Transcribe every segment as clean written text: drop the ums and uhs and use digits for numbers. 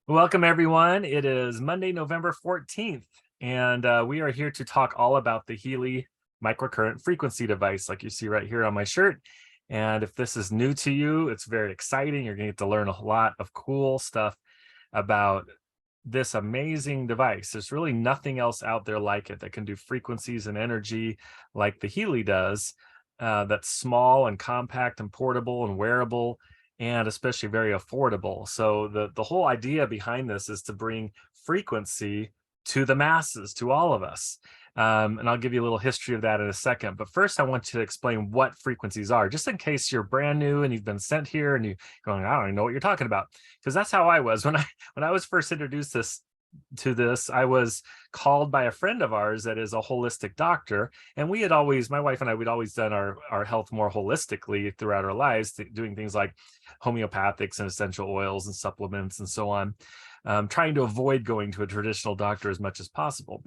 Welcome, everyone. It is Monday, November 14th, and we are here to talk all about the Healy microcurrent frequency device, like you see right here on my shirt. And if this is new to you, it's very exciting. You're going to get to learn a lot of cool stuff about this amazing device. There's really nothing else out there like it that can do frequencies and energy like the Healy does. That's small and compact and portable and wearable, and especially very affordable. So the whole idea behind this is to bring frequency to the masses, to all of us. And I'll give you a little history of that in a second. But first, I want to explain what frequencies are, just in case you're brand new and you've been sent here and you're going, I don't even know what you're talking about. Because that's how I was when I was first introduced to this. I was called by a friend of ours that is a holistic doctor, and we had always, my wife and I, we'd always done our health more holistically throughout our lives, doing things like homeopathics and essential oils and supplements and so on, trying to avoid going to a traditional doctor as much as possible.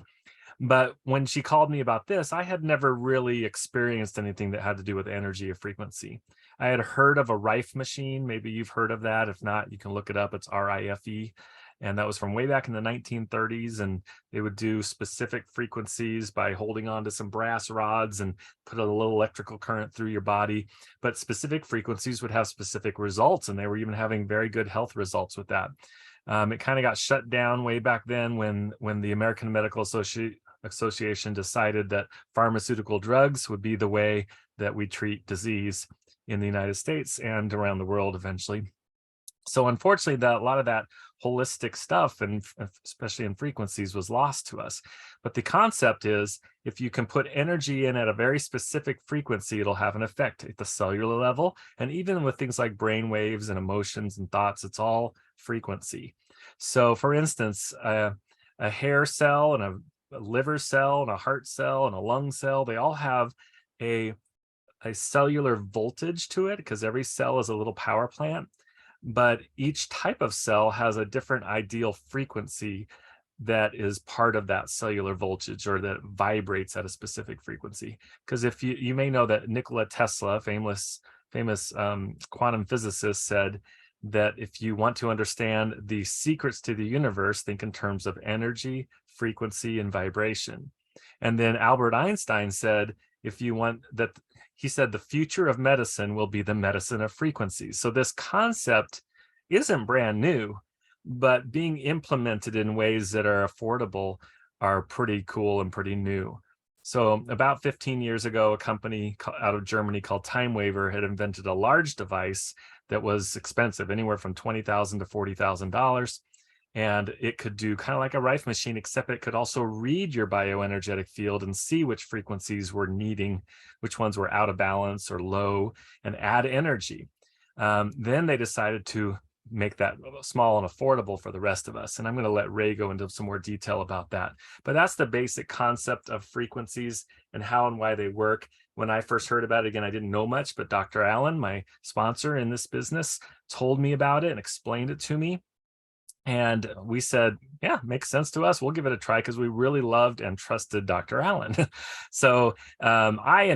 But when she called me about this, I had never really experienced anything that had to do with energy or frequency. I had heard of a Rife machine. Maybe you've heard of that. If not, you can look it up. It's RIFE. And that was from way back in the 1930s. And they would do specific frequencies by holding on to some brass rods and put a little electrical current through your body. But specific frequencies would have specific results. And they were even having very good health results with that. It kind of got shut down way back then when the American Medical Association decided that pharmaceutical drugs would be the way that we treat disease in the United States and around the world eventually. So unfortunately, a lot of that holistic stuff, and especially in frequencies, was lost to us. But the concept is, if you can put energy in at a very specific frequency, it'll have an effect at the cellular level. And even with things like brain waves and emotions and thoughts, it's all frequency. So for instance, a hair cell and a liver cell and a heart cell and a lung cell, they all have a cellular voltage to it, because every cell is a little power plant. But each type of cell has a different ideal frequency that is part of that cellular voltage, or that vibrates at a specific frequency. Because if you may know that Nikola Tesla, famous quantum physicist, said that if you want to understand the secrets to the universe, think in terms of energy, frequency, and vibration. And then Albert Einstein said, if you want that, he said the future of medicine will be the medicine of frequencies. So this concept isn't brand new, but being implemented in ways that are affordable are pretty cool and pretty new. So about 15 years ago, a company out of Germany called Time Waver had invented a large device that was expensive, anywhere from $20,000 to $40,000. And it could do kind of like a Rife machine, except it could also read your bioenergetic field and see which frequencies were needing, which ones were out of balance or low, and add energy. Then they decided to make that small and affordable for the rest of us. And I'm going to let Ray go into some more detail about that. But that's the basic concept of frequencies and how and why they work. When I first heard about it, again, I didn't know much, but Dr. Allen, my sponsor in this business, told me about it and explained it to me. And we said, yeah, makes sense to us. We'll give it a try, because we really loved and trusted Dr. Allen. So I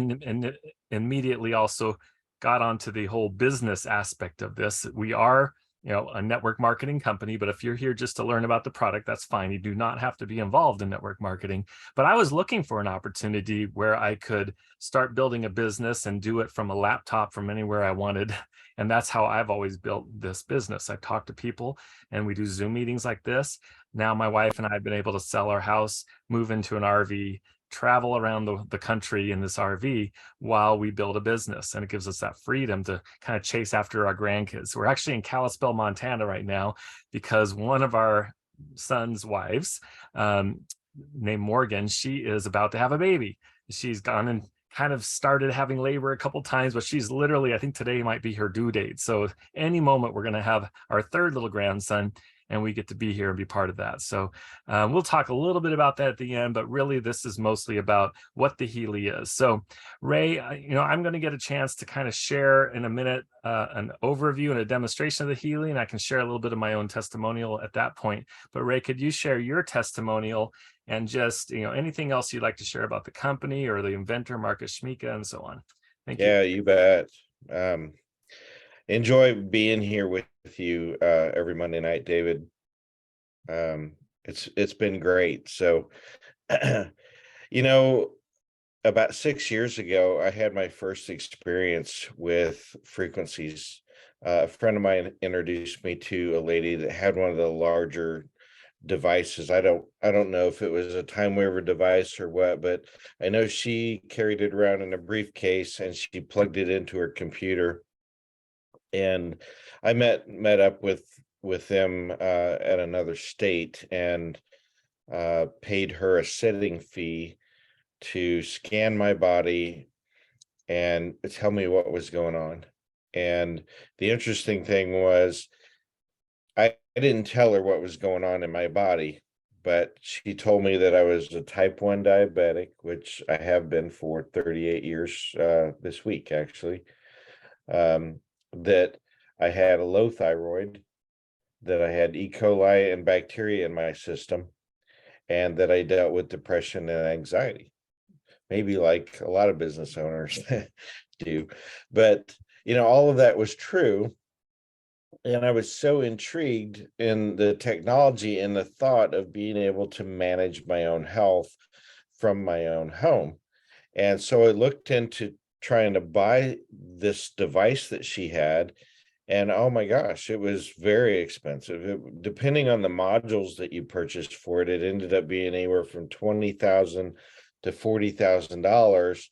immediately also got onto the whole business aspect of this. We are, a network marketing company, but if you're here just to learn about the product, that's fine. You do not have to be involved in network marketing. But I was looking for an opportunity where I could start building a business and do it from a laptop from anywhere I wanted. And that's how I've always built this business. I talk to people and we do Zoom meetings like this. Now my wife and I have been able to sell our house, move into an RV, travel around the country in this RV while we build a business. And it gives us that freedom to kind of chase after our grandkids. We're actually in Kalispell, Montana right now, because one of our son's wives, named Morgan, she is about to have a baby. She's gone and kind of started having labor a couple times, but she's literally, I think today might be her due date. So any moment we're going to have our third little grandson, and we get to be here and be part of that. So we'll talk a little bit about that at the end, but really this is mostly about what the Healy is. So Ray, I'm going to get a chance to kind of share in a minute an overview and a demonstration of the Healy, and I can share a little bit of my own testimonial at that point. But Ray, could you share your testimonial and just anything else you'd like to share about the company or the inventor, Marcus Schmika, and so on? Thank you. Yeah, you bet. Enjoy being here with you every Monday night, David. It's been great. So, you know, about 6 years ago, I had my first experience with frequencies. A friend of mine introduced me to a lady that had one of the larger devices. I don't know if it was a time waver device or what, but I know she carried it around in a briefcase and she plugged it into her computer. And I met up with them at another state and paid her a setting fee to scan my body and tell me what was going on. And the interesting thing was, I didn't tell her what was going on in my body, but she told me that I was a type 1 diabetic, which I have been for 38 years this week, actually. That I had a low thyroid, that I had E. coli and bacteria in my system, and that I dealt with depression and anxiety, maybe like a lot of business owners do. But, all of that was true. And I was so intrigued in the technology and the thought of being able to manage my own health from my own home. And so I looked into trying to buy this device that she had. And oh my gosh, it was very expensive. Depending on the modules that you purchased for it, it ended up being anywhere from 20,000 to $40,000.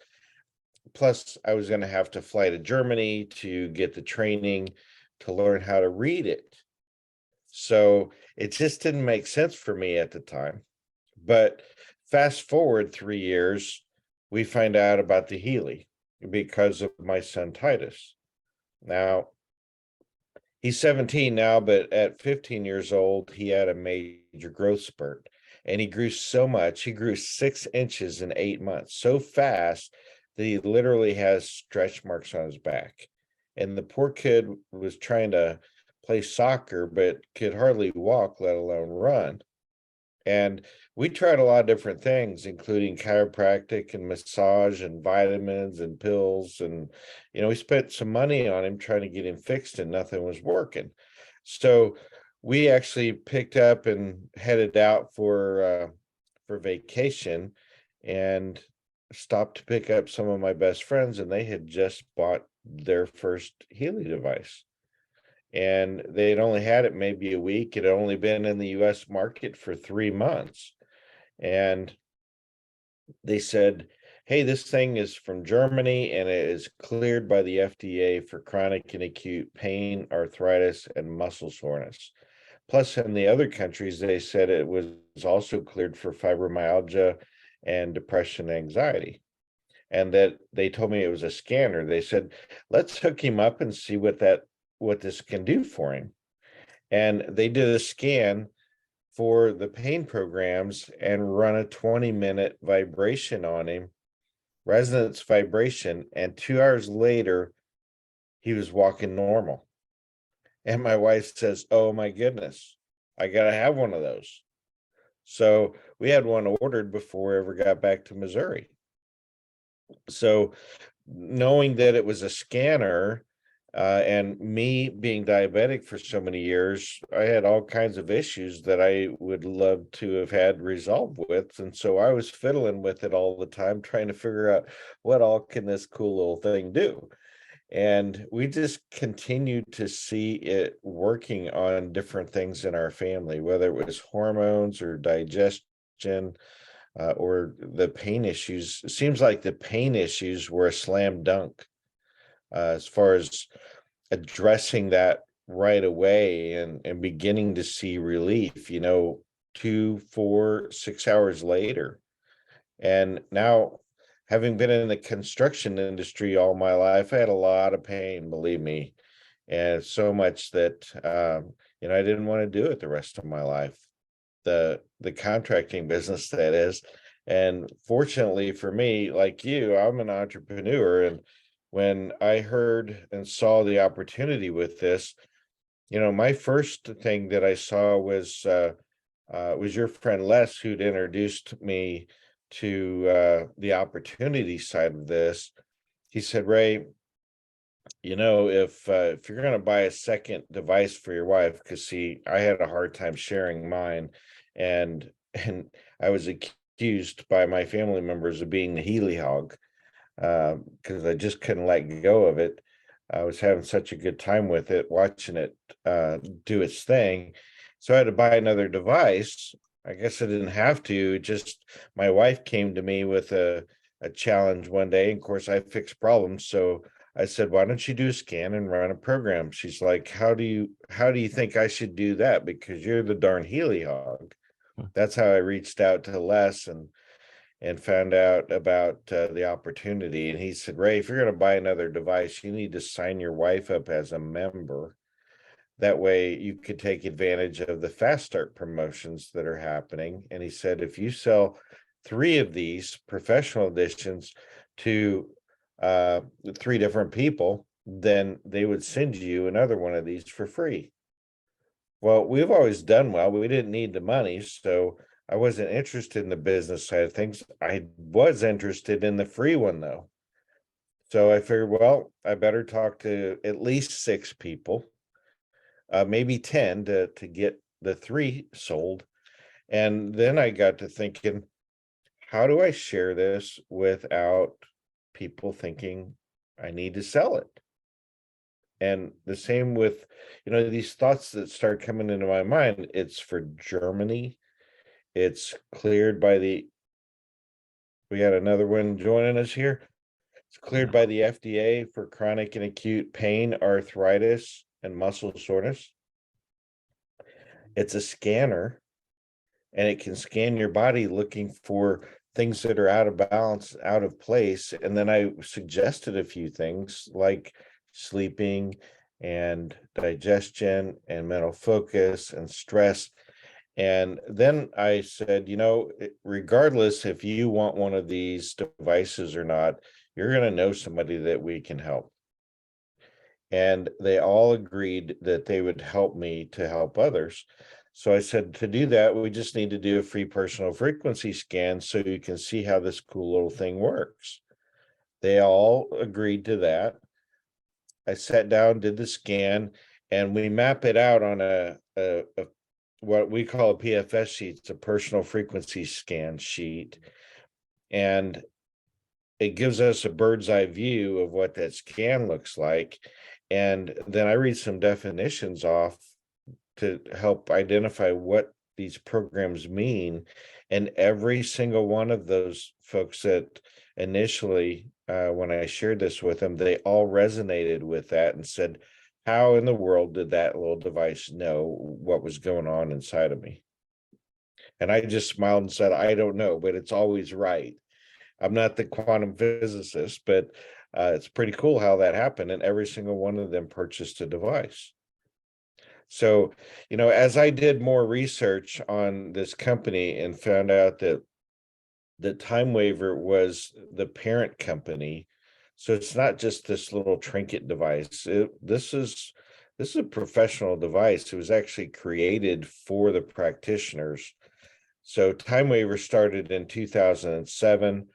Plus, I was going to have to fly to Germany to get the training to learn how to read it. So it just didn't make sense for me at the time. But fast forward 3 years, we find out about the Healy because of my son Titus. Now, he's 17 now, but at 15 years old, he had a major growth spurt. And he grew so much, he grew 6 inches in 8 months, so fast that he literally has stretch marks on his back. And the poor kid was trying to play soccer, but could hardly walk, let alone run. And we tried a lot of different things, including chiropractic and massage and vitamins and pills. And, we spent some money on him trying to get him fixed and nothing was working. So we actually picked up and headed out for vacation and stopped to pick up some of my best friends, and they had just bought their first Healy device. And they'd only had it maybe a week. It had only been in the US market for 3 months. And they said, hey, this thing is from Germany and it is cleared by the FDA for chronic and acute pain, arthritis, and muscle soreness. Plus, in the other countries, they said it was also cleared for fibromyalgia and depression and anxiety. And that they told me it was a scanner. They said, let's hook him up and see what this can do for him. And they did a scan for the pain programs and run a 20-minute vibration on him, resonance vibration, and 2 hours later, he was walking normal. And my wife says, oh my goodness, I got to have one of those. So we had one ordered before we ever got back to Missouri. So knowing that it was a scanner, and me being diabetic for so many years, I had all kinds of issues that I would love to have had resolved with. And so I was fiddling with it all the time, trying to figure out what all can this cool little thing do. And we just continued to see it working on different things in our family, whether it was hormones or digestion, or the pain issues. It seems like the pain issues were a slam dunk, as far as addressing that right away and beginning to see relief, 2, 4, 6 hours later. And now, having been in the construction industry all my life, I had a lot of pain, believe me, and so much that I didn't want to do it the rest of my life. The contracting business, that is. And fortunately for me, like you, I'm an entrepreneur, and when I heard and saw the opportunity with this, my first thing that I saw was your friend Les, who'd introduced me to the opportunity side of this. He said, Ray, if you're going to buy a second device for your wife, because see, I had a hard time sharing mine, and and I was accused by my family members of being the Healy hog, because I just couldn't let go of it. I was having such a good time with it, watching it do its thing. So I had to buy another device. I guess I didn't have to. Just my wife came to me with a challenge one day. And of course, I fix problems. So I said, "Why don't you do a scan and run a program?" She's like, "How do you think I should do that? Because you're the darn Healy hog." That's how I reached out to Les and found out about the opportunity. And he said, "Ray, if you're going to buy another device, you need to sign your wife up as a member. That way you could take advantage of the fast start promotions that are happening." And he said, "If you sell 3 of these professional editions to uh, 3 different people, then they would send you another one of these for free." Well, we've always done well. We didn't need the money, so I wasn't interested in the business side of things. I was interested in the free one though. So I figured, well, I better talk to at least 6 people, maybe 10 to get the 3 sold. And then I got to thinking, how do I share this without people thinking I need to sell it? And the same with, these thoughts that start coming into my mind. It's for Germany. It's cleared by we got another one joining us here. It's cleared Yeah. by the FDA for chronic and acute pain, arthritis, and muscle soreness. It's a scanner, and it can scan your body looking for things that are out of balance, out of place. And then I suggested a few things like sleeping and digestion and mental focus and stress. And then I said, regardless if you want one of these devices or not, you're going to know somebody that we can help. And they all agreed that they would help me to help others. So I said, to do that, we just need to do a free personal frequency scan so you can see how this cool little thing works. They all agreed to that. I sat down, did the scan, and we map it out on a what we call a PFS sheet. It's a personal frequency scan sheet. And it gives us a bird's eye view of what that scan looks like. And then I read some definitions off to help identify what these programs mean. And every single one of those folks that initially, when I shared this with them, they all resonated with that and said, "How in the world did that little device know what was going on inside of me?" And I just smiled and said, "I don't know, but it's always right." I'm not the quantum physicist, but it's pretty cool how that happened. And every single one of them purchased a device. So, as I did more research on this company and found out that Time Waver was the parent company, so it's not just this little trinket device. This is a professional device. It was actually created for the practitioners. So Time Waver started in 2007.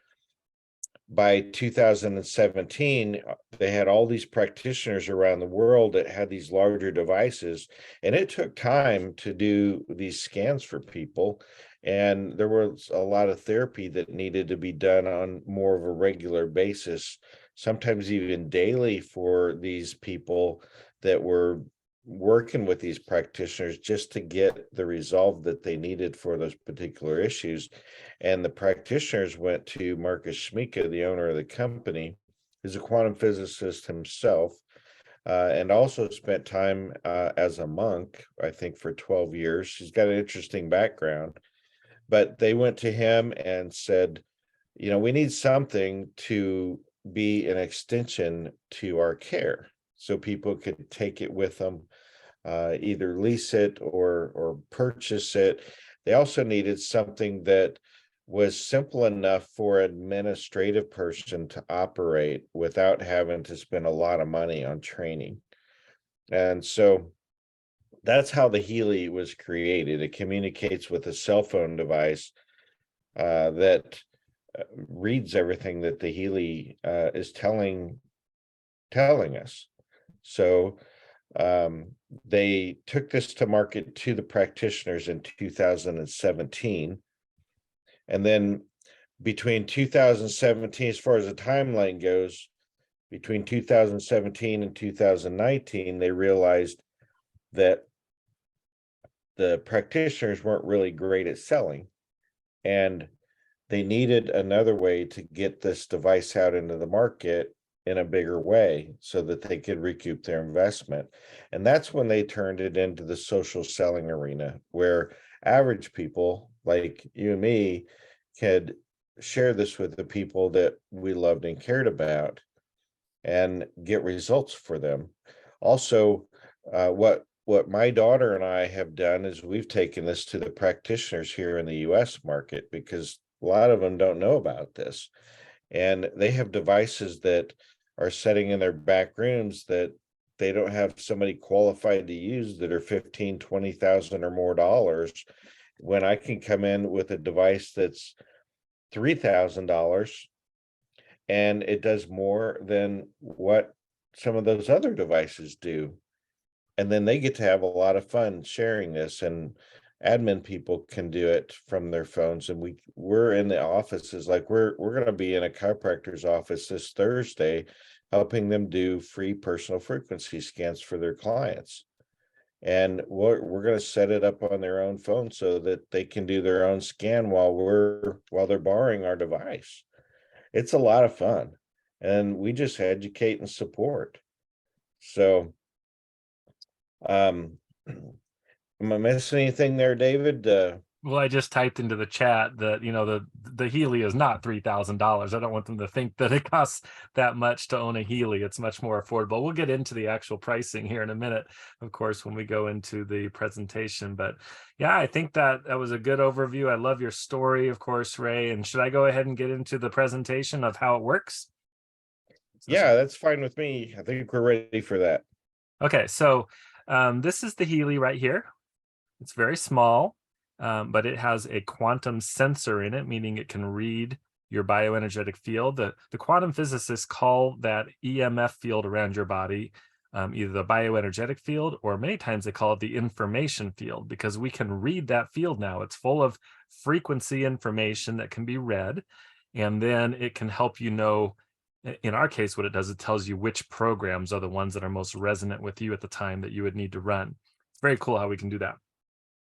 By 2017, they had all these practitioners around the world that had these larger devices, and it took time to do these scans for people. And there was a lot of therapy that needed to be done on more of a regular basis, sometimes even daily, for these people that were working with these practitioners just to get the resolve that they needed for those particular issues. And the practitioners went to Marcus Schmika, the owner of the company, who's a quantum physicist himself, and also spent time as a monk, I think, for 12 years. He's got an interesting background. But they went to him and said, we need something to be an extension to our care so people could take it with them, either lease it or purchase it. They also needed something that was simple enough for an administrative person to operate without having to spend a lot of money on training. And so that's how the Healy was created. It communicates with a cell phone device that reads everything that the Healy is telling us. So they took this to market to the practitioners in 2017. And then between 2017, as far as the timeline goes, between 2017 and 2019, they realized that the practitioners weren't really great at selling, and they needed another way to get this device out into the market in a bigger way so that they could recoup their investment. And that's when they turned it into the social selling arena, where average people like you and me could share this with the people that we loved and cared about and get results for them. Also, what my daughter and I have done is we've taken this to the practitioners here in the US market, because a lot of them don't know about this. And they have devices that are sitting in their back rooms that they don't have somebody qualified to use, that are 15, 20,000 or more dollars, when I can come in with a device that's $3,000 and it does more than what some of those other devices do. And then they get to have a lot of fun sharing this, and admin people can do it from their phones. And we're in the offices, like we're going to be in a chiropractor's office this Thursday, helping them do free personal frequency scans for their clients. And we're going to set it up on their own phone so that they can do their own scan while they're borrowing our device. It's a lot of fun, and we just educate and support. So am I missing anything there, David? Well, I just typed into the chat that, the Healy is not $3,000. I don't want them to think that it costs that much to own a Healy. It's much more affordable. We'll get into the actual pricing here in a minute, of course, when we go into the presentation. But yeah, I think that was a good overview. I love your story, of course, Ray. And should I go ahead and get into the presentation of how it works? Yeah, that's fine with me. I think we're ready for that. Okay, so this is the Healy right here. It's very small, but it has a quantum sensor in it, meaning it can read your bioenergetic field. The quantum physicists call that EMF field around your body either the bioenergetic field, or many times they call it the information field, because we can read that field now. It's full of frequency information that can be read, and then it can help you know. In our case, what it does, it tells you which programs are the ones that are most resonant with you at the time that you would need to run. It's very cool how we can do that.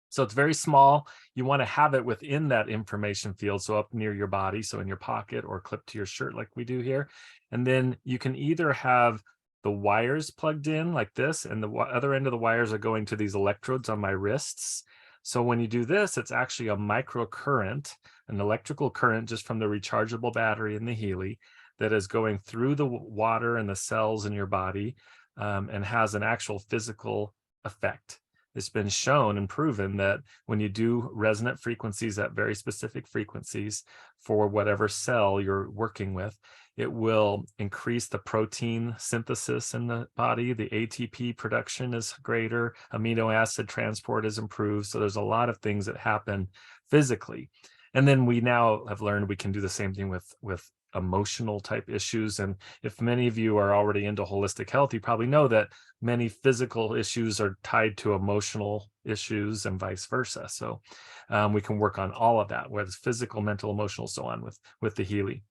So it's very small. You want to have it within that information field, so up near your body, so in your pocket or clipped to your shirt like we do here. And then you can either have the wires plugged in like this, and the other end of the wires are going to these electrodes on my wrists. So when you do this, it's actually a microcurrent, an electrical current just from the rechargeable battery in the Healy that is going through the water and the cells in your body, and has an actual physical effect. It's been shown and proven that when you do resonant frequencies at very specific frequencies for whatever cell you're working with, it will increase the protein synthesis in the body. The ATP production is greater. Amino acid transport is improved. So there's a lot of things that happen physically. And then we now have learned we can do the same thing with emotional type issues. And if many of you are already into holistic health, you probably know that many physical issues are tied to emotional issues and vice versa. So we can work on all of that, whether it's physical, mental, emotional, so on with the Healy.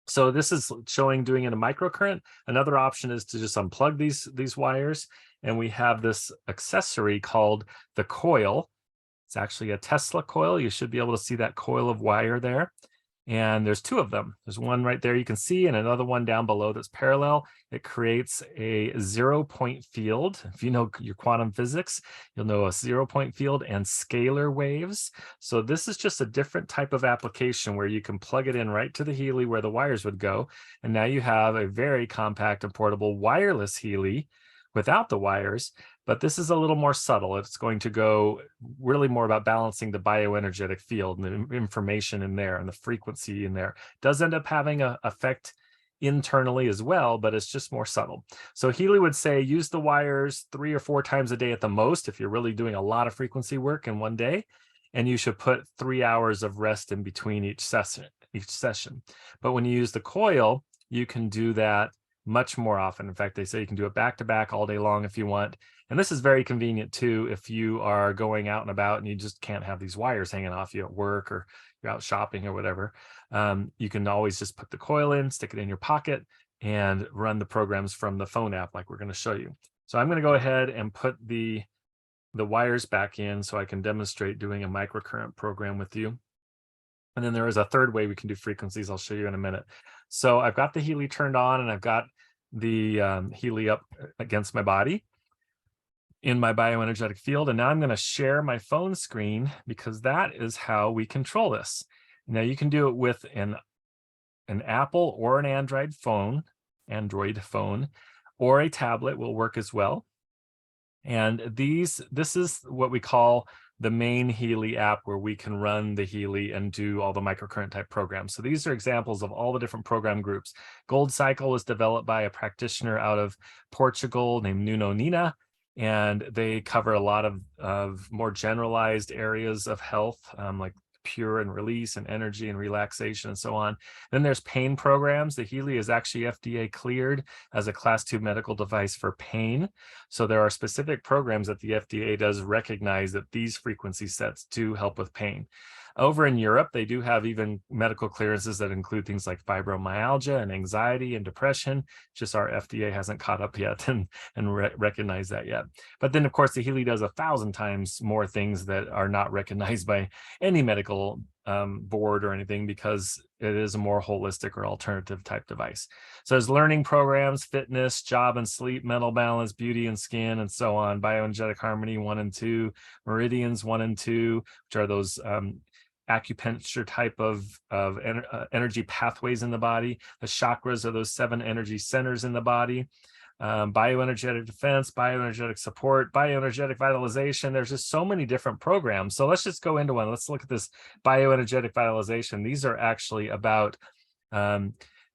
So this is showing doing it in a microcurrent. Another option is to just unplug these wires, and we have this accessory called the coil. It's actually a Tesla coil. You should be able to see that coil of wire there. And there's two of them. There's one right there you can see, and another one down below that's parallel. It creates a 0-point field. If you know your quantum physics, you'll know a 0-point field and scalar waves. So this is just a different type of application where you can plug it in right to the Healy where the wires would go. And now you have a very compact and portable wireless Healy without the wires. But this is a little more subtle. It's going to go really more about balancing the bioenergetic field and the information in there and the frequency in there. It does end up having an effect internally as well, but it's just more subtle. So Healy would say use the wires 3 or 4 times a day at the most if you're really doing a lot of frequency work in one day, and you should put 3 hours of rest in between each session. But when you use the coil, you can do that much more often. In fact, they say you can do it back to back all day long if you want. And this is very convenient too if you are going out and about and you just can't have these wires hanging off you at work, or you're out shopping or whatever. You can always just put the coil in, stick it in your pocket, and run the programs from the phone app like we're going to show you. So I'm going to go ahead and put the wires back in so I can demonstrate doing a microcurrent program with you. And then there is a third way we can do frequencies. I'll show you in a minute. So I've got the Healy turned on, and I've got the Healy up against my body in my bioenergetic field. And now I'm going to share my phone screen, because that is how we control this. Now you can do it with an Apple or an Android phone, or a tablet will work as well. And this is what we call the main Healy app, where we can run the Healy and do all the microcurrent type programs. So these are examples of all the different program groups. Gold Cycle was developed by a practitioner out of Portugal named Nuno Nina, and they cover a lot of more generalized areas of health, like pure and release and energy and relaxation and so on. Then there's pain programs. The Healy is actually FDA cleared as a class 2 medical device for pain. So there are specific programs that the FDA does recognize that these frequency sets do help with pain. Over in Europe, they do have even medical clearances that include things like fibromyalgia and anxiety and depression. Just our FDA hasn't caught up yet and recognized that yet. But then, of course, the Healy does 1,000 times more things that are not recognized by any medical board or anything, because it is a more holistic or alternative type device. So there's learning programs, fitness, job and sleep, mental balance, beauty and skin, and so on. Bioenergetic harmony 1 and 2, meridians 1 and 2, which are those acupuncture type of energy pathways in the body. The chakras are those 7 energy centers in the body. Bioenergetic defense, bioenergetic support, bioenergetic vitalization. There's just so many different programs. So let's just go into one. Let's look at this bioenergetic vitalization. These are actually about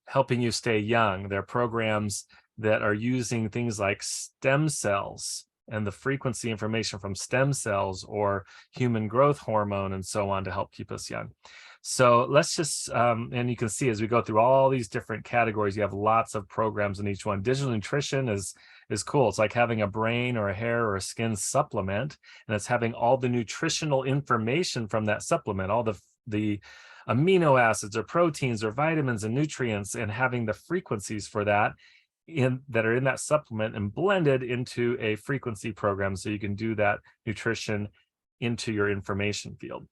helping you stay young. They're programs that are using things like stem cells and the frequency information from stem cells or human growth hormone and so on to help keep us young. So let's just, and you can see as we go through all these different categories, you have lots of programs in each one. Digital nutrition is cool. It's like having a brain or a hair or a skin supplement, and it's having all the nutritional information from that supplement, all the amino acids or proteins or vitamins and nutrients, and having the frequencies for that that are in that supplement and blended into a frequency program, so you can do that nutrition into your information field.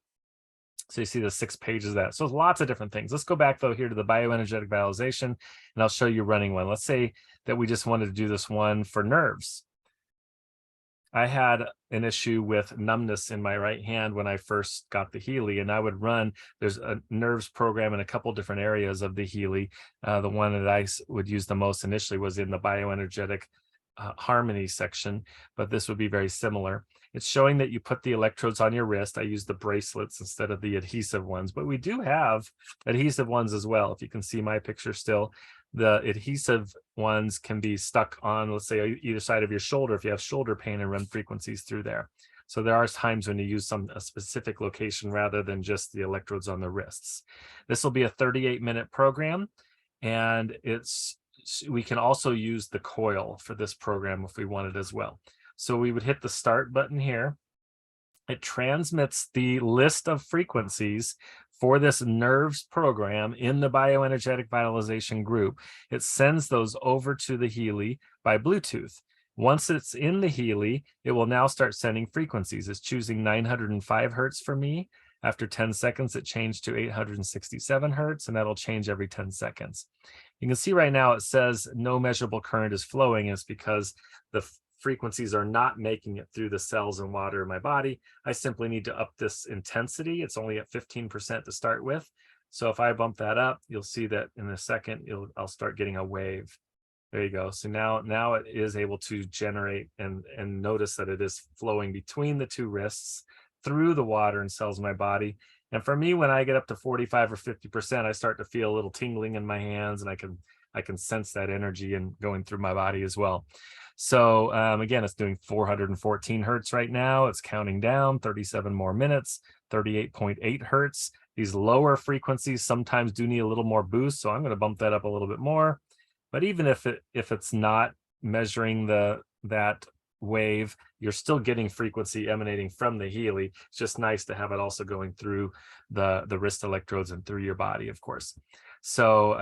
So you see the 6 pages of that. So lots of different things. Let's go back though here to the bioenergetic vitalization, and I'll show you running one. Let's say that we just wanted to do this one for nerves. I had an issue with numbness in my right hand when I first got the Healy, and I would run, there's a nerves program in a couple different areas of the Healy. The one that I would use the most initially was in the bioenergetic harmony section, but this would be very similar. It's showing that you put the electrodes on your wrist. I use the bracelets instead of the adhesive ones, but we do have adhesive ones as well. If you can see my picture still, the adhesive ones can be stuck on, let's say, either side of your shoulder if you have shoulder pain, and run frequencies through there. So there are times when you use a specific location rather than just the electrodes on the wrists. This will be a 38-minute program, and we can also use the coil for this program if we wanted as well. So we would hit the start button here. It transmits the list of frequencies for this nerves program in the bioenergetic vitalization group. It sends those over to the Healy by Bluetooth. Once it's in the Healy, it will now start sending frequencies. It's choosing 905 hertz for me. After 10 seconds, it changed to 867 hertz, and that'll change every 10 seconds. You can see right now it says no measurable current is flowing. It's because the frequencies are not making it through the cells and water in my body. I simply need to up this intensity. It's only at 15% to start with. So if I bump that up, you'll see that in a second, I'll start getting a wave. There you go. So now it is able to generate and notice that it is flowing between the 2 wrists through the water and cells in my body. And for me, when I get up to 45 or 50%, I start to feel a little tingling in my hands, and I can sense that energy and going through my body as well. So again, it's doing 414 hertz right now. It's counting down 37 more minutes, 38.8 hertz. These lower frequencies sometimes do need a little more boost, so I'm going to bump that up a little bit more. But even if it's not measuring that wave, you're still getting frequency emanating from the Healy. It's just nice to have it also going through the wrist electrodes and through your body, of course. So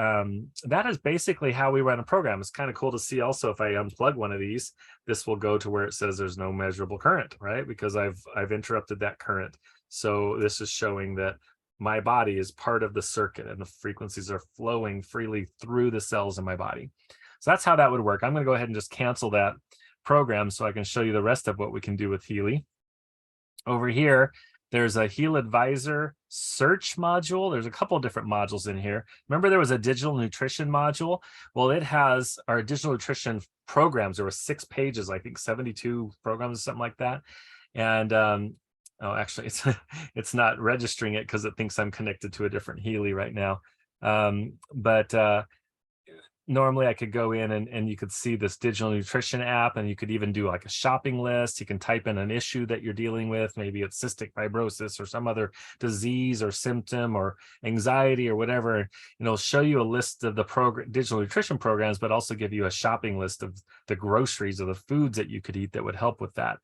that is basically how we run a program. It's kind of cool to see also if I unplug one of these, this will go to where it says there's no measurable current, right? Because I've interrupted that current. So this is showing that my body is part of the circuit and the frequencies are flowing freely through the cells in my body. So that's how that would work. I'm going to go ahead and just cancel that program so I can show you the rest of what we can do with Healy. Over here, there's a Heal Advisor search module. There's a couple of different modules in here. Remember there was a digital nutrition module? Well, it has our digital nutrition programs. There were 6 pages, I think 72 programs or something like that. And oh, actually, it's not registering it because it thinks I'm connected to a different Healy right now. But normally I could go in and you could see this digital nutrition app, and you could even do like a shopping list. You can type in an issue that you're dealing with. Maybe it's cystic fibrosis or some other disease or symptom or anxiety or whatever. And it'll show you a list of the digital nutrition programs, but also give you a shopping list of the groceries or the foods that you could eat that would help with that.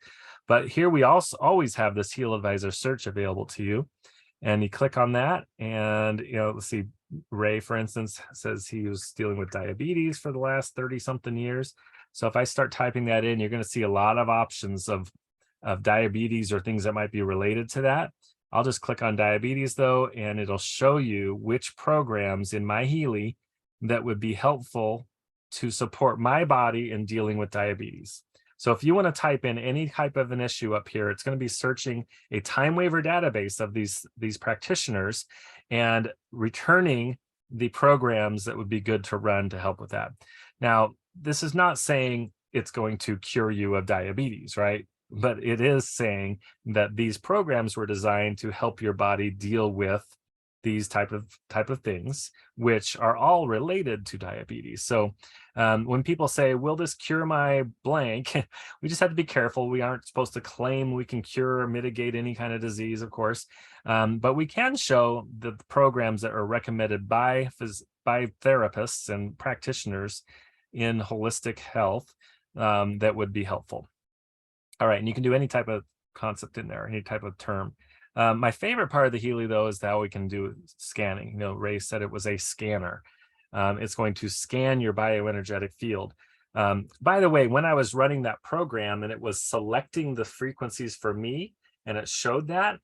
But here we also always have this Heal Advisor search available to you. And you click on that, and let's see, Ray, for instance, says he was dealing with diabetes for the last 30-something years. So if I start typing that in, you're going to see a lot of options of diabetes or things that might be related to that. I'll just click on diabetes though, and it'll show you which programs in my Healy that would be helpful to support my body in dealing with diabetes. So if you want to type in any type of an issue up here, it's going to be searching a time waiver database of these practitioners and returning the programs that would be good to run to help with that. Now, this is not saying it's going to cure you of diabetes, right? But it is saying that these programs were designed to help your body deal with these type of things, which are all related to diabetes. So when people say, will this cure my blank? We just have to be careful. We aren't supposed to claim we can cure or mitigate any kind of disease, of course. But we can show the programs that are recommended by therapists and practitioners in holistic health that would be helpful. All right, and you can do any type of concept in there, any type of term. My favorite part of the Healy, though, is how we can do scanning. Ray said it was a scanner. It's going to scan your bioenergetic field. By the way, when I was running that program and it was selecting the frequencies for me, and it showed that,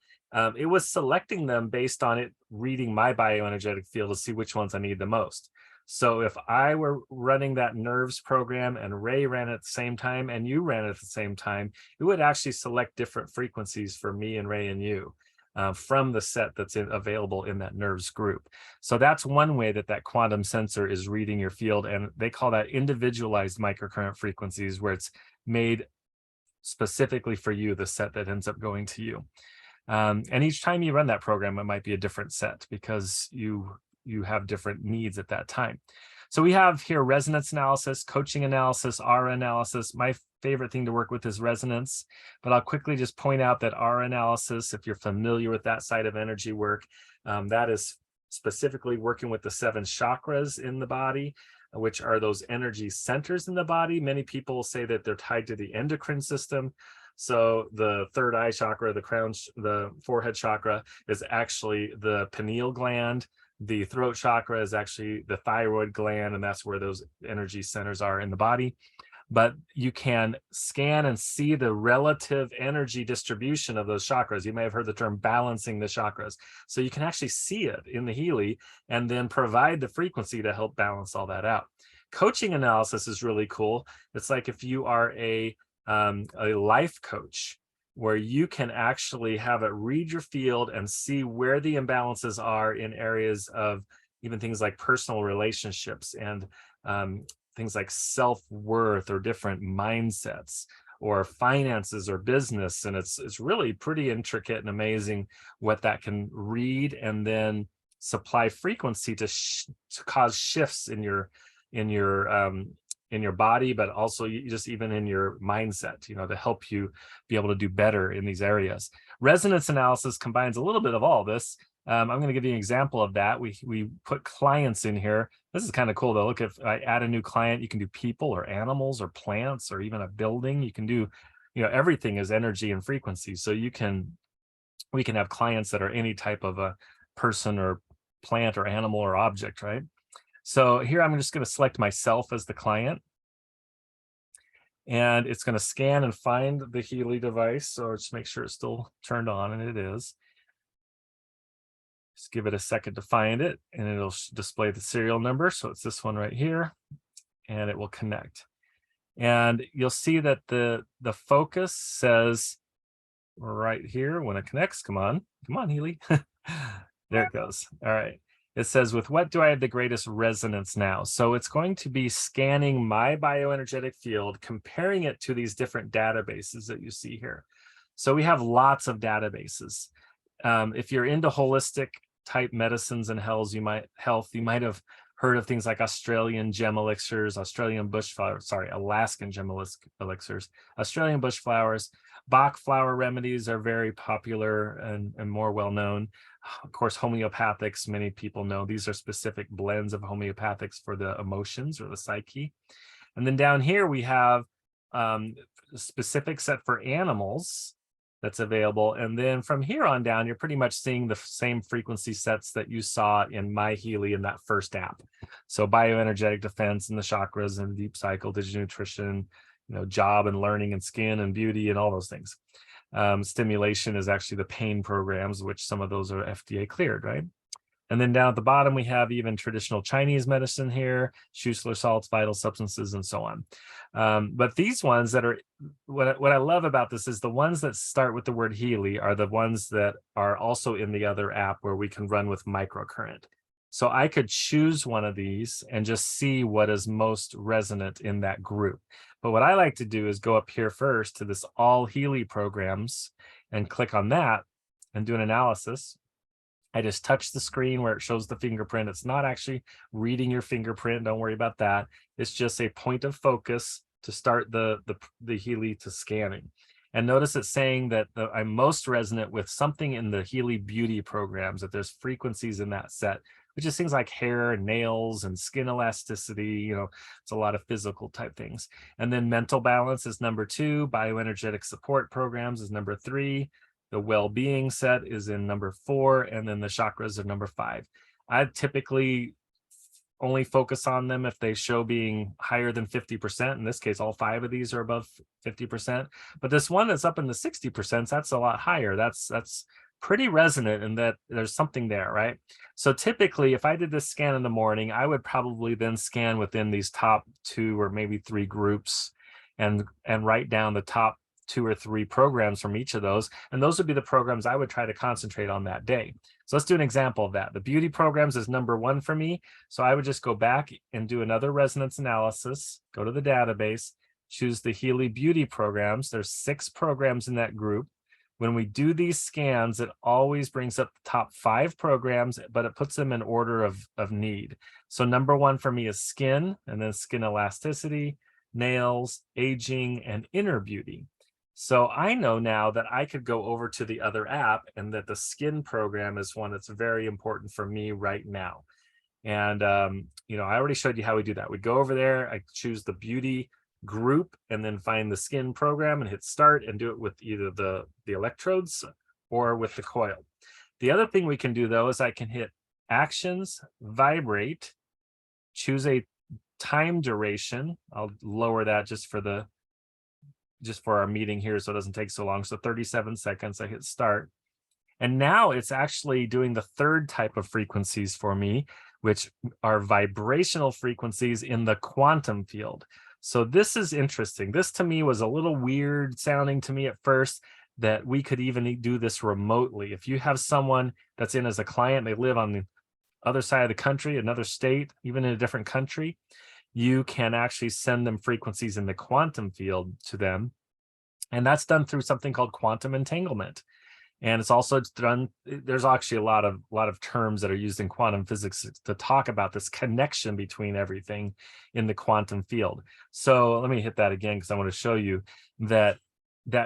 it was selecting them based on it reading my bioenergetic field to see which ones I need the most. So if I were running that nerves program and Ray ran it at the same time and you ran it at the same time, it would actually select different frequencies for me and Ray and you from the set that's available in that nerves group. So that's one way that quantum sensor is reading your field, and they call that individualized microcurrent frequencies, where it's made specifically for you, the set that ends up going to you. And each time you run that program, it might be a different set because you have different needs at that time. So we have here resonance analysis, coaching analysis, aura analysis. My favorite thing to work with is resonance, but I'll quickly just point out that aura analysis, if you're familiar with that side of energy work, that is specifically working with the 7 chakras in the body, which are those energy centers in the body. Many people say that they're tied to the endocrine system. So the third eye chakra, the forehead chakra, is actually the pineal gland. The throat chakra is actually the thyroid gland, and that's where those energy centers are in the body. But you can scan and see the relative energy distribution of those chakras. You may have heard the term balancing the chakras. So you can actually see it in the Healy and then provide the frequency to help balance all that out. Coaching analysis is really cool. It's like if you are a life coach, where you can actually have it read your field and see where the imbalances are in areas of even things like personal relationships and things like self-worth or different mindsets or finances or business. And it's really pretty intricate and amazing what that can read and then supply frequency to cause shifts in your body, but also just even in your mindset, to help you be able to do better in these areas. Resonance analysis combines a little bit of all this. I'm going to give you an example of that. We put clients in here. This is kind of cool though. Look, if I add a new client, you can do people or animals or plants or even a building. You can do, everything is energy and frequency. So we can have clients that are any type of a person or plant or animal or object, right? So here I'm just going to select myself as the client, and it's going to scan and find the Healy device. So just make sure it's still turned on, and it is. Just give it a second to find it, and it'll display the serial number. So it's this one right here, and it will connect. And you'll see that the focus says right here when it connects. Come on, Healy. There it goes. All right. It says, with what do I have the greatest resonance now? So it's going to be scanning my bioenergetic field, comparing it to these different databases that you see here. So we have lots of databases. If you're into holistic type medicines and health, you might have heard of things like Australian gem elixirs, Alaskan gem elixirs, Australian bush flowers. Bach flower remedies are very popular and more well known. Of course, homeopathics, many people know these are specific blends of homeopathics for the emotions or the psyche. And then down here we have a specific set for animals that's available. And then from here on down, you're pretty much seeing the same frequency sets that you saw in My Healy in that first app. So bioenergetic defense and the chakras and deep cycle, digital nutrition, job and learning and skin and beauty and all those things. Stimulation is actually the pain programs, which some of those are FDA cleared, right? And then down at the bottom, we have even traditional Chinese medicine here, Schussler salts, vital substances, and so on. But these ones that are, what I love about this is the ones that start with the word Healy are the ones that are also in the other app where we can run with microcurrent. So I could choose one of these and just see what is most resonant in that group. But what I like to do is go up here first to this all Healy programs and click on that and do an analysis. I just touch the screen where it shows the fingerprint. It's not actually reading your fingerprint. Don't worry about that. It's just a point of focus to start the Healy to scanning. And notice it's saying that I'm most resonant with something in the Healy beauty programs, that there's frequencies in that set, which is things like hair, nails, and skin elasticity. It's a lot of physical type things. And then mental balance is number 2. Bioenergetic support programs is number 3. The well-being set is in number 4, and then the chakras are number 5. I typically only focus on them if they show being higher than 50%. In this case, all 5 of these are above 50%. But this one that's up in the 60%, that's a lot higher. That's pretty resonant in that there's something there, right? So typically, if I did this scan in the morning, I would probably then scan within these top 2 or maybe 3 groups and write down the top 2 or 3 programs from each of those. And those would be the programs I would try to concentrate on that day. So let's do an example of that. The beauty programs is number 1 for me. So I would just go back and do another resonance analysis, go to the database, choose the Healy beauty programs. There's 6 programs in that group. When we do these scans, it always brings up the top 5 programs, but it puts them in order of need. So number 1 for me is skin, and then skin elasticity, nails, aging, and inner beauty. So I know now that I could go over to the other app, and that the skin program is one that's very important for me right now. And, I already showed you how we do that. We go over there, I choose the beauty group, and then find the skin program and hit start and do it with either the electrodes or with the coil. The other thing we can do though is I can hit actions, vibrate, choose a time duration. I'll lower that just for our meeting here so it doesn't take so long. So 37 seconds, I hit start. And now it's actually doing the 3rd type of frequencies for me, which are vibrational frequencies in the quantum field. So this is interesting. This to me was a little weird sounding to me at first, that we could even do this remotely. If you have someone that's in as a client, they live on the other side of the country, another state, even in a different country, you can actually send them frequencies in the quantum field to them. And that's done through something called quantum entanglement. And it's also done, there's actually a lot of terms that are used in quantum physics to talk about this connection between everything in the quantum field. So let me hit that again, because I want to show you that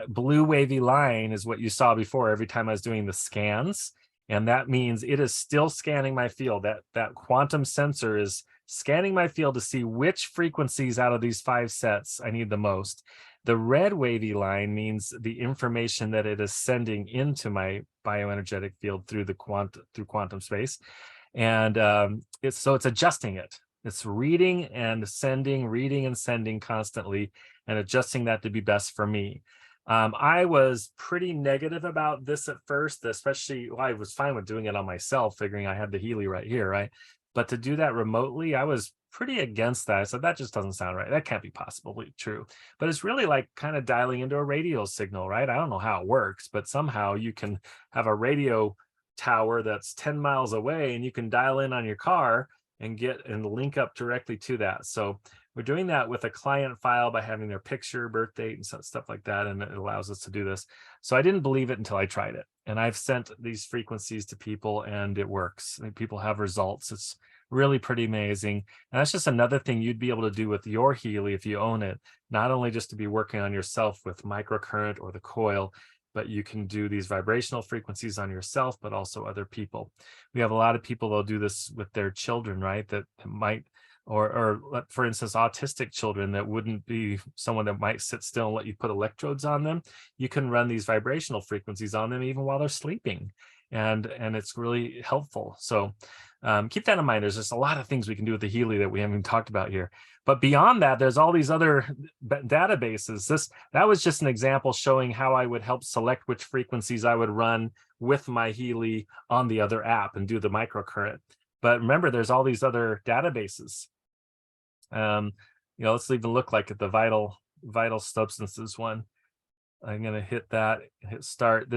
blue wavy line is what you saw before every time I was doing the scans. And that means it is still scanning my field. That quantum sensor is scanning my field to see which frequencies out of these 5 sets I need the most. The red wavy line means the information that it is sending into my bioenergetic field through quantum space, and it's adjusting it. It's reading and sending constantly, and adjusting that to be best for me. I was pretty negative about this at first, especially, well, I was fine with doing it on myself, figuring I had the Healy right here, right? But to do that remotely, I was pretty against that. I said, that just doesn't sound right. That can't be possibly true. But it's really like kind of dialing into a radio signal, right? I don't know how it works, but somehow you can have a radio tower that's 10 miles away, and you can dial in on your car and link up directly to that. So we're doing that with a client file by having their picture, birth date, and stuff like that, and it allows us to do this. So I didn't believe it until I tried it, and I've sent these frequencies to people, and it works. And people have results. It's really pretty amazing. And that's just another thing you'd be able to do with your Healy if you own it, not only just to be working on yourself with microcurrent or the coil, but you can do these vibrational frequencies on yourself, but also other people. We have a lot of people that'll do this with their children, right? That might, or for instance, autistic children that wouldn't be someone that might sit still and let you put electrodes on them. You can run these vibrational frequencies on them even while they're sleeping. And it's really helpful. So keep that in mind. There's just a lot of things we can do with the Healy that we haven't even talked about here. But beyond that, there's all these other databases. That was just an example showing how I would help select which frequencies I would run with my Healy on the other app and do the microcurrent. But remember, there's all these other databases. Let's even look like at the vital substances one. I'm going to hit that, hit start.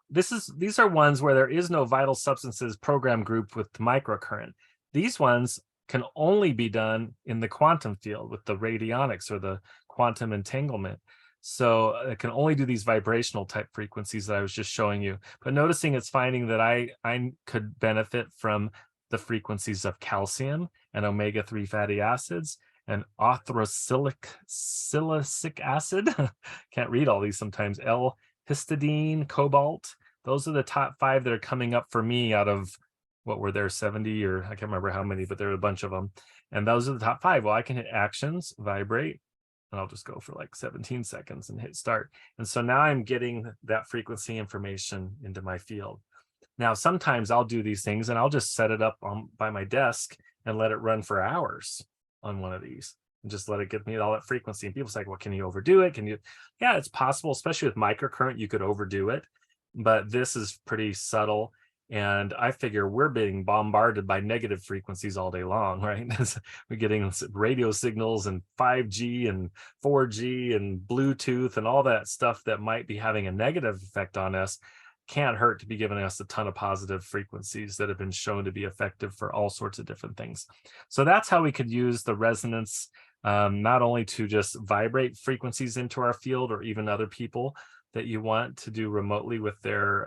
These are ones where there is no vital substances program group with microcurrent. These ones can only be done in the quantum field with the radionics or the quantum entanglement. So it can only do these vibrational type frequencies that I was just showing you. But noticing it's finding that I could benefit from the frequencies of calcium and omega-3 fatty acids and orthosilic acid. Can't read all these sometimes. L-histidine, cobalt. Those are the top 5 that are coming up for me out of, what were there, 70, or I can't remember how many, but there are a bunch of them. And those are the top 5. Well, I can hit actions, vibrate, and I'll just go for like 17 seconds and hit start. And so now I'm getting that frequency information into my field. Now, sometimes I'll do these things and I'll just set it up by my desk and let it run for hours on one of these and just let it give me all that frequency. And people say, well, can you overdo it? Can you? Yeah, it's possible, especially with microcurrent, you could overdo it, but this is pretty subtle. And I figure we're being bombarded by negative frequencies all day long, right? We're getting radio signals and 5G and 4G and Bluetooth and all that stuff that might be having a negative effect on us. Can't hurt to be giving us a ton of positive frequencies that have been shown to be effective for all sorts of different things. So that's how we could use the resonance, not only to just vibrate frequencies into our field or even other people that you want to do remotely with their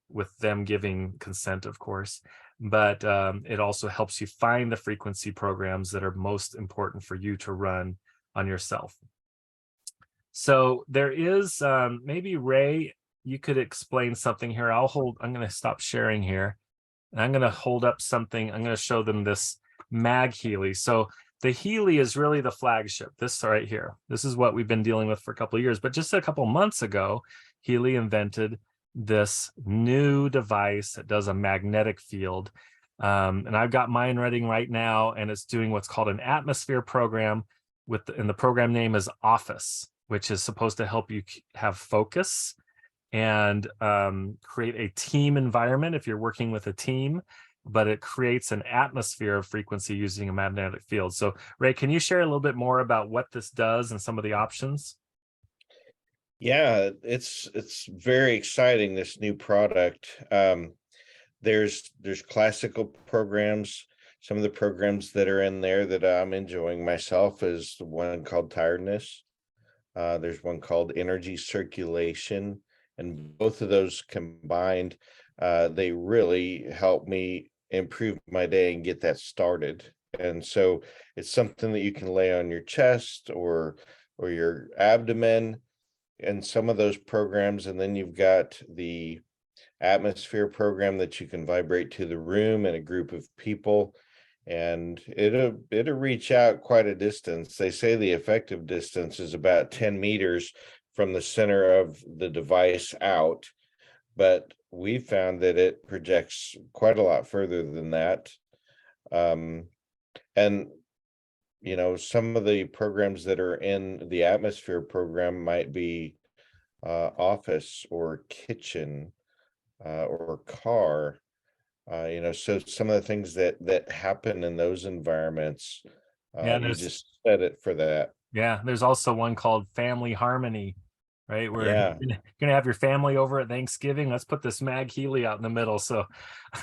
with them giving consent, of course, but it also helps you find the frequency programs that are most important for you to run on yourself. So there is maybe Ray, you could explain something here. I'm going to stop sharing here. And I'm going to hold up something. I'm going to show them this mag Healy. So the Healy is really the flagship. This right here. This is what we've been dealing with for a couple of years. But just a couple months ago, Healy invented this new device that does a magnetic field. And I've got mine running right now, and it's doing what's called an atmosphere program and the program name is Office, which is supposed to help you have focus and create a team environment if you're working with a team, but it creates an atmosphere of frequency using a magnetic field. So Ray, can you share a little bit more about what this does and some of the options? Yeah, it's very exciting, this new product. There's classical programs. Some of the programs that are in there that I'm enjoying myself is the one called tiredness. There's one called energy circulation, and both of those combined, they really help me improve my day and get that started. And so it's something that you can lay on your chest or your abdomen and some of those programs. And then you've got the atmosphere program that you can vibrate to the room and a group of people. and it'll reach out quite a distance. They say the effective distance is about 10 meters from the center of the device out, but we found that it projects quite a lot further than that. Um, and some of the programs that are in the atmosphere program might be office or kitchen or car. So some of the things that happen in those environments, Yeah, you just set it for that. there's also one called Family Harmony, right? Where Yeah, you're gonna have your family over at Thanksgiving. Let's put this Mag Healy out in the middle, so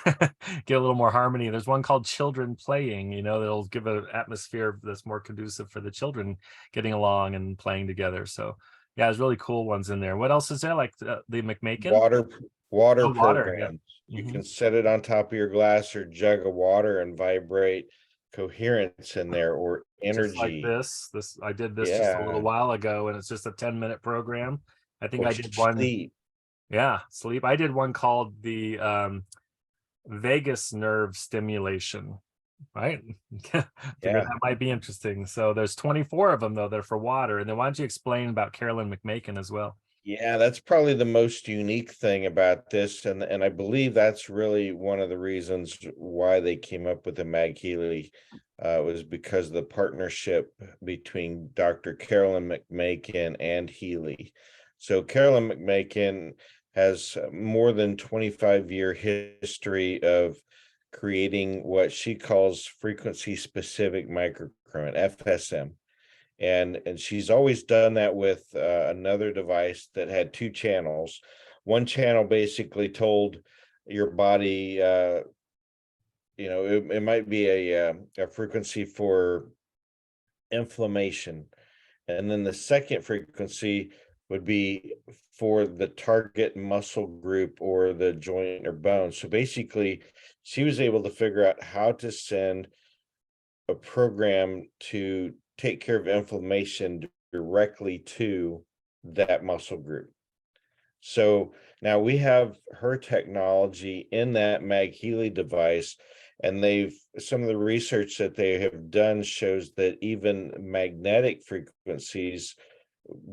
get a little more harmony. There's one called Children Playing, that'll give an atmosphere that's more conducive for the children getting along and playing together. So yeah, there's really cool ones in there. What else is there? Like the McMakin? water water Oh, water. Yep. programs. You Mhm. can set it on top of your glass or jug of water and vibrate coherence in there or Just like energy. this I did this just a little Yeah, while ago, and it's just a 10-minute program. I think or I did one. sleep. Yeah, sleep. I did one called the vagus nerve stimulation, right? Figure Yeah. that might be interesting. So there's 24 of them though. They're for water. And then why don't you explain about Carolyn McMakin as well? Yeah, that's probably the most unique thing about this, and I believe that's really one of the reasons why they came up with the Mag Healy, was because of the partnership between Dr. Carolyn McMakin and Healy. So Carolyn McMakin has more than 25-year history of creating what she calls frequency specific microcurrent, FSM, and she's always done that with another device that had two channels. One channel basically told your body, it might be a frequency for inflammation, and then the second frequency would be for the target muscle group or the joint or bone. So basically, she was able to figure out how to send a program to take care of inflammation directly to that muscle group. So now we have her technology in that Mag Healy device, and some of the research that they have done shows that even magnetic frequencies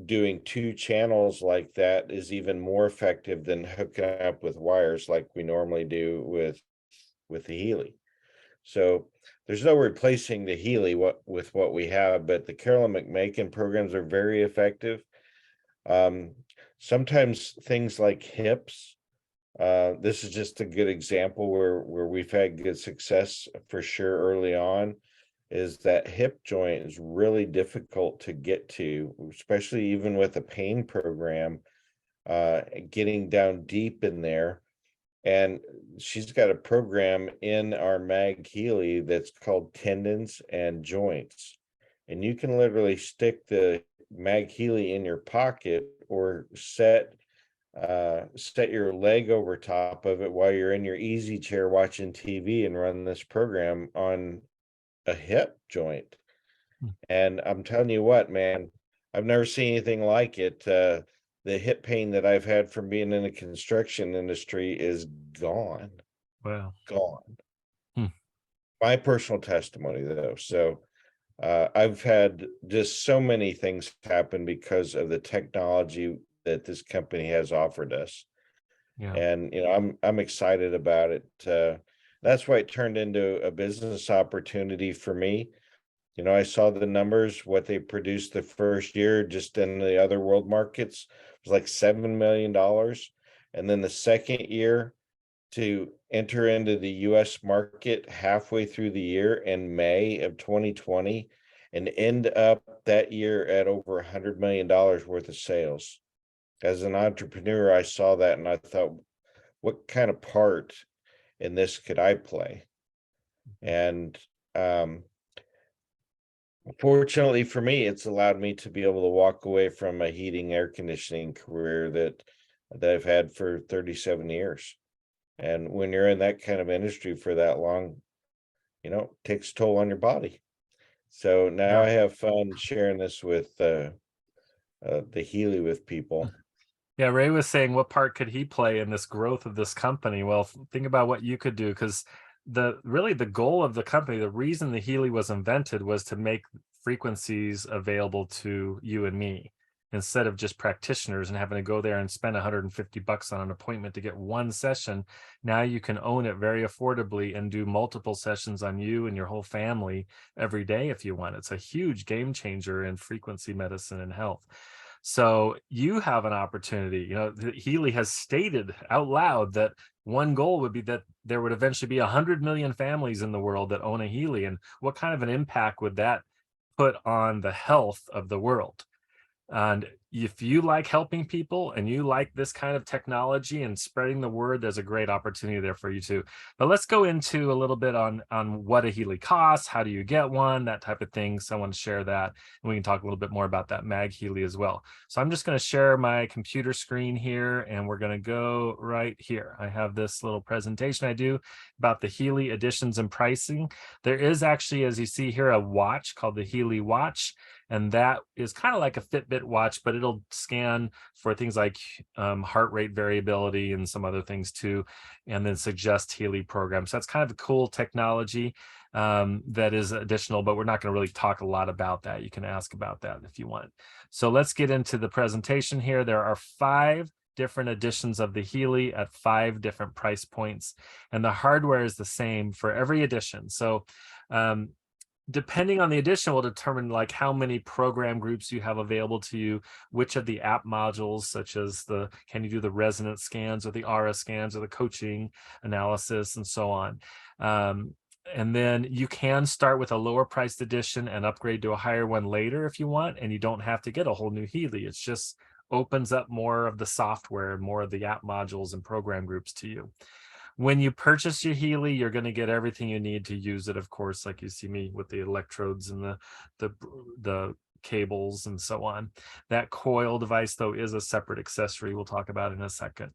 doing two channels like that is even more effective than hooking up with wires like we normally do with the Healy. So there's no replacing the Healy with what we have, but the Carolyn McMakin programs are very effective. Um, Sometimes things like hips, this is just a good example where we've had good success for sure early on, is that hip joint is really difficult to get to, especially even with a pain program, getting down deep in there. And she's got a program in our Mag Healy that's called Tendons and Joints. And you can literally stick the Mag Healy in your pocket or set your leg over top of it while you're in your easy chair watching TV and run this program on a hip joint. Hmm. And I'm telling you what, man, I've never seen anything like it. The hip pain that I've had from being in the construction industry is gone, Wow. gone. Hmm. My personal testimony, though. So I've had just so many things happen because of the technology that this company has offered us, Yeah. and I'm excited about it. That's why it turned into a business opportunity for me. I saw the numbers, what they produced the first year just in the other world markets was like $7 million. And then the second year to enter into the US market halfway through the year in May of 2020 and end up that year at over $100 million worth of sales. As an entrepreneur, I saw that and I thought, what kind of part in this could I play? And um, fortunately for me, it's allowed me to be able to walk away from a heating air conditioning career that I've had for 37 years. And when you're in that kind of industry for that long, it takes a toll on your body. So now Yeah. I have fun sharing this with the Healy with people. Yeah, Ray was saying what part could he play in this growth of this company? Well, think about what you could do, because the goal of the company, the reason the Healy was invented was to make frequencies available to you and me instead of just practitioners and having to go there and spend $150 on an appointment to get one session. Now you can own it very affordably and do multiple sessions on you and your whole family every day if you want. It's a huge game changer in frequency medicine and health. So you have an opportunity. Healy has stated out loud that one goal would be that there would eventually be 100 million families in the world that own a Healy. And what kind of an impact would that put on the health of the world? And if you like helping people and you like this kind of technology and spreading the word, there's a great opportunity there for you too. But let's go into a little bit on what a Healy costs, how do you get one, that type of thing. Someone share that, and we can talk a little bit more about that Mag Healy as well. So I'm just going to share my computer screen here, and we're going to go right here. I have this little presentation I do about the Healy additions and pricing. There is actually, as you see here, a watch called the Healy Watch. And that is kind of like a Fitbit watch, but it'll scan for things like heart rate variability and some other things too, and then suggest Healy programs. So that's kind of a cool technology that is additional, but we're not going to really talk a lot about that. You can ask about that if you want. So let's get into the presentation here. There are 5 different editions of the Healy at 5 different price points, and the hardware is the same for every edition. So depending on the edition will determine like how many program groups you have available to you, which of the app modules, such as can you do the resonance scans or the aura scans or the coaching analysis and so on. And then you can start with a lower priced edition and upgrade to a higher one later if you want, and you don't have to get a whole new Healy. It's just opens up more of the software and more of the app modules and program groups to you. When you purchase your Healy, you're going to get everything you need to use it, of course, like you see me with the electrodes and the cables and so on. That coil device, though, is a separate accessory we'll talk about in a second.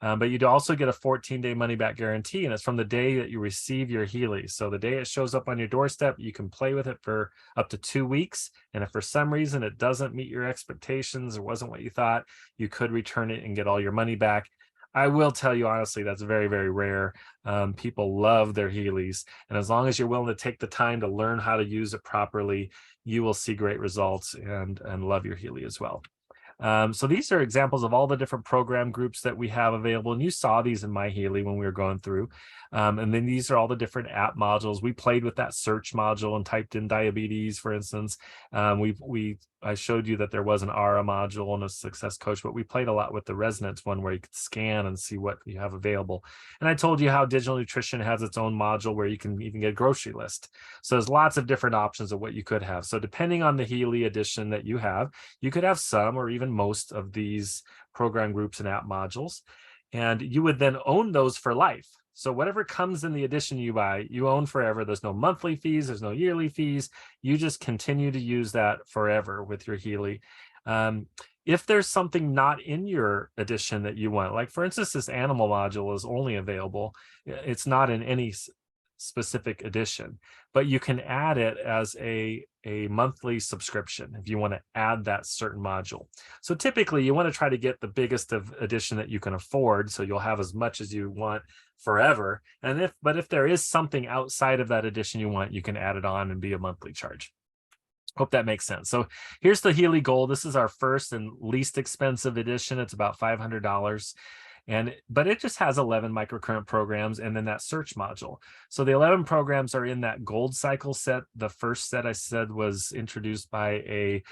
But you'd also get a 14-day money-back guarantee, and it's from the day that you receive your Healy. So the day it shows up on your doorstep, you can play with it for up to 2 weeks. And if for some reason it doesn't meet your expectations or wasn't what you thought, you could return it and get all your money back. I will tell you honestly, that's very, very rare. People love their Healys. And as long as you're willing to take the time to learn how to use it properly, you will see great results and love your Healy as well. So these are examples of all the different program groups that we have available. And you saw these in my Healy when we were going through. And then these are all the different app modules. We played with that search module and typed in diabetes, for instance. I showed you that there was an Aura module and a success coach, but we played a lot with the resonance one where you could scan and see what you have available. And I told you how digital nutrition has its own module where you can even get a grocery list. So there's lots of different options of what you could have. So depending on the Healy edition that you have, you could have some or even most of these program groups and app modules, and you would then own those for life. So whatever comes in the edition you buy, you own forever. There's no monthly fees. There's no yearly fees. You just continue to use that forever with your Healy. If there's something not in your edition that you want, like for instance, this animal module is only available. It's not in any specific edition, but you can add it as a monthly subscription if you want to add that certain module. So typically you want to try to get the biggest of edition that you can afford, so you'll have as much as you want forever. And if there is something outside of that edition you want, you can add it on and be a monthly charge. Hope that makes sense. So here's the Healy Gold. This is our first and least expensive edition. It's about $500. But it just has 11 microcurrent programs and then that search module. So the 11 programs are in that gold cycle set. The first set I said was introduced by a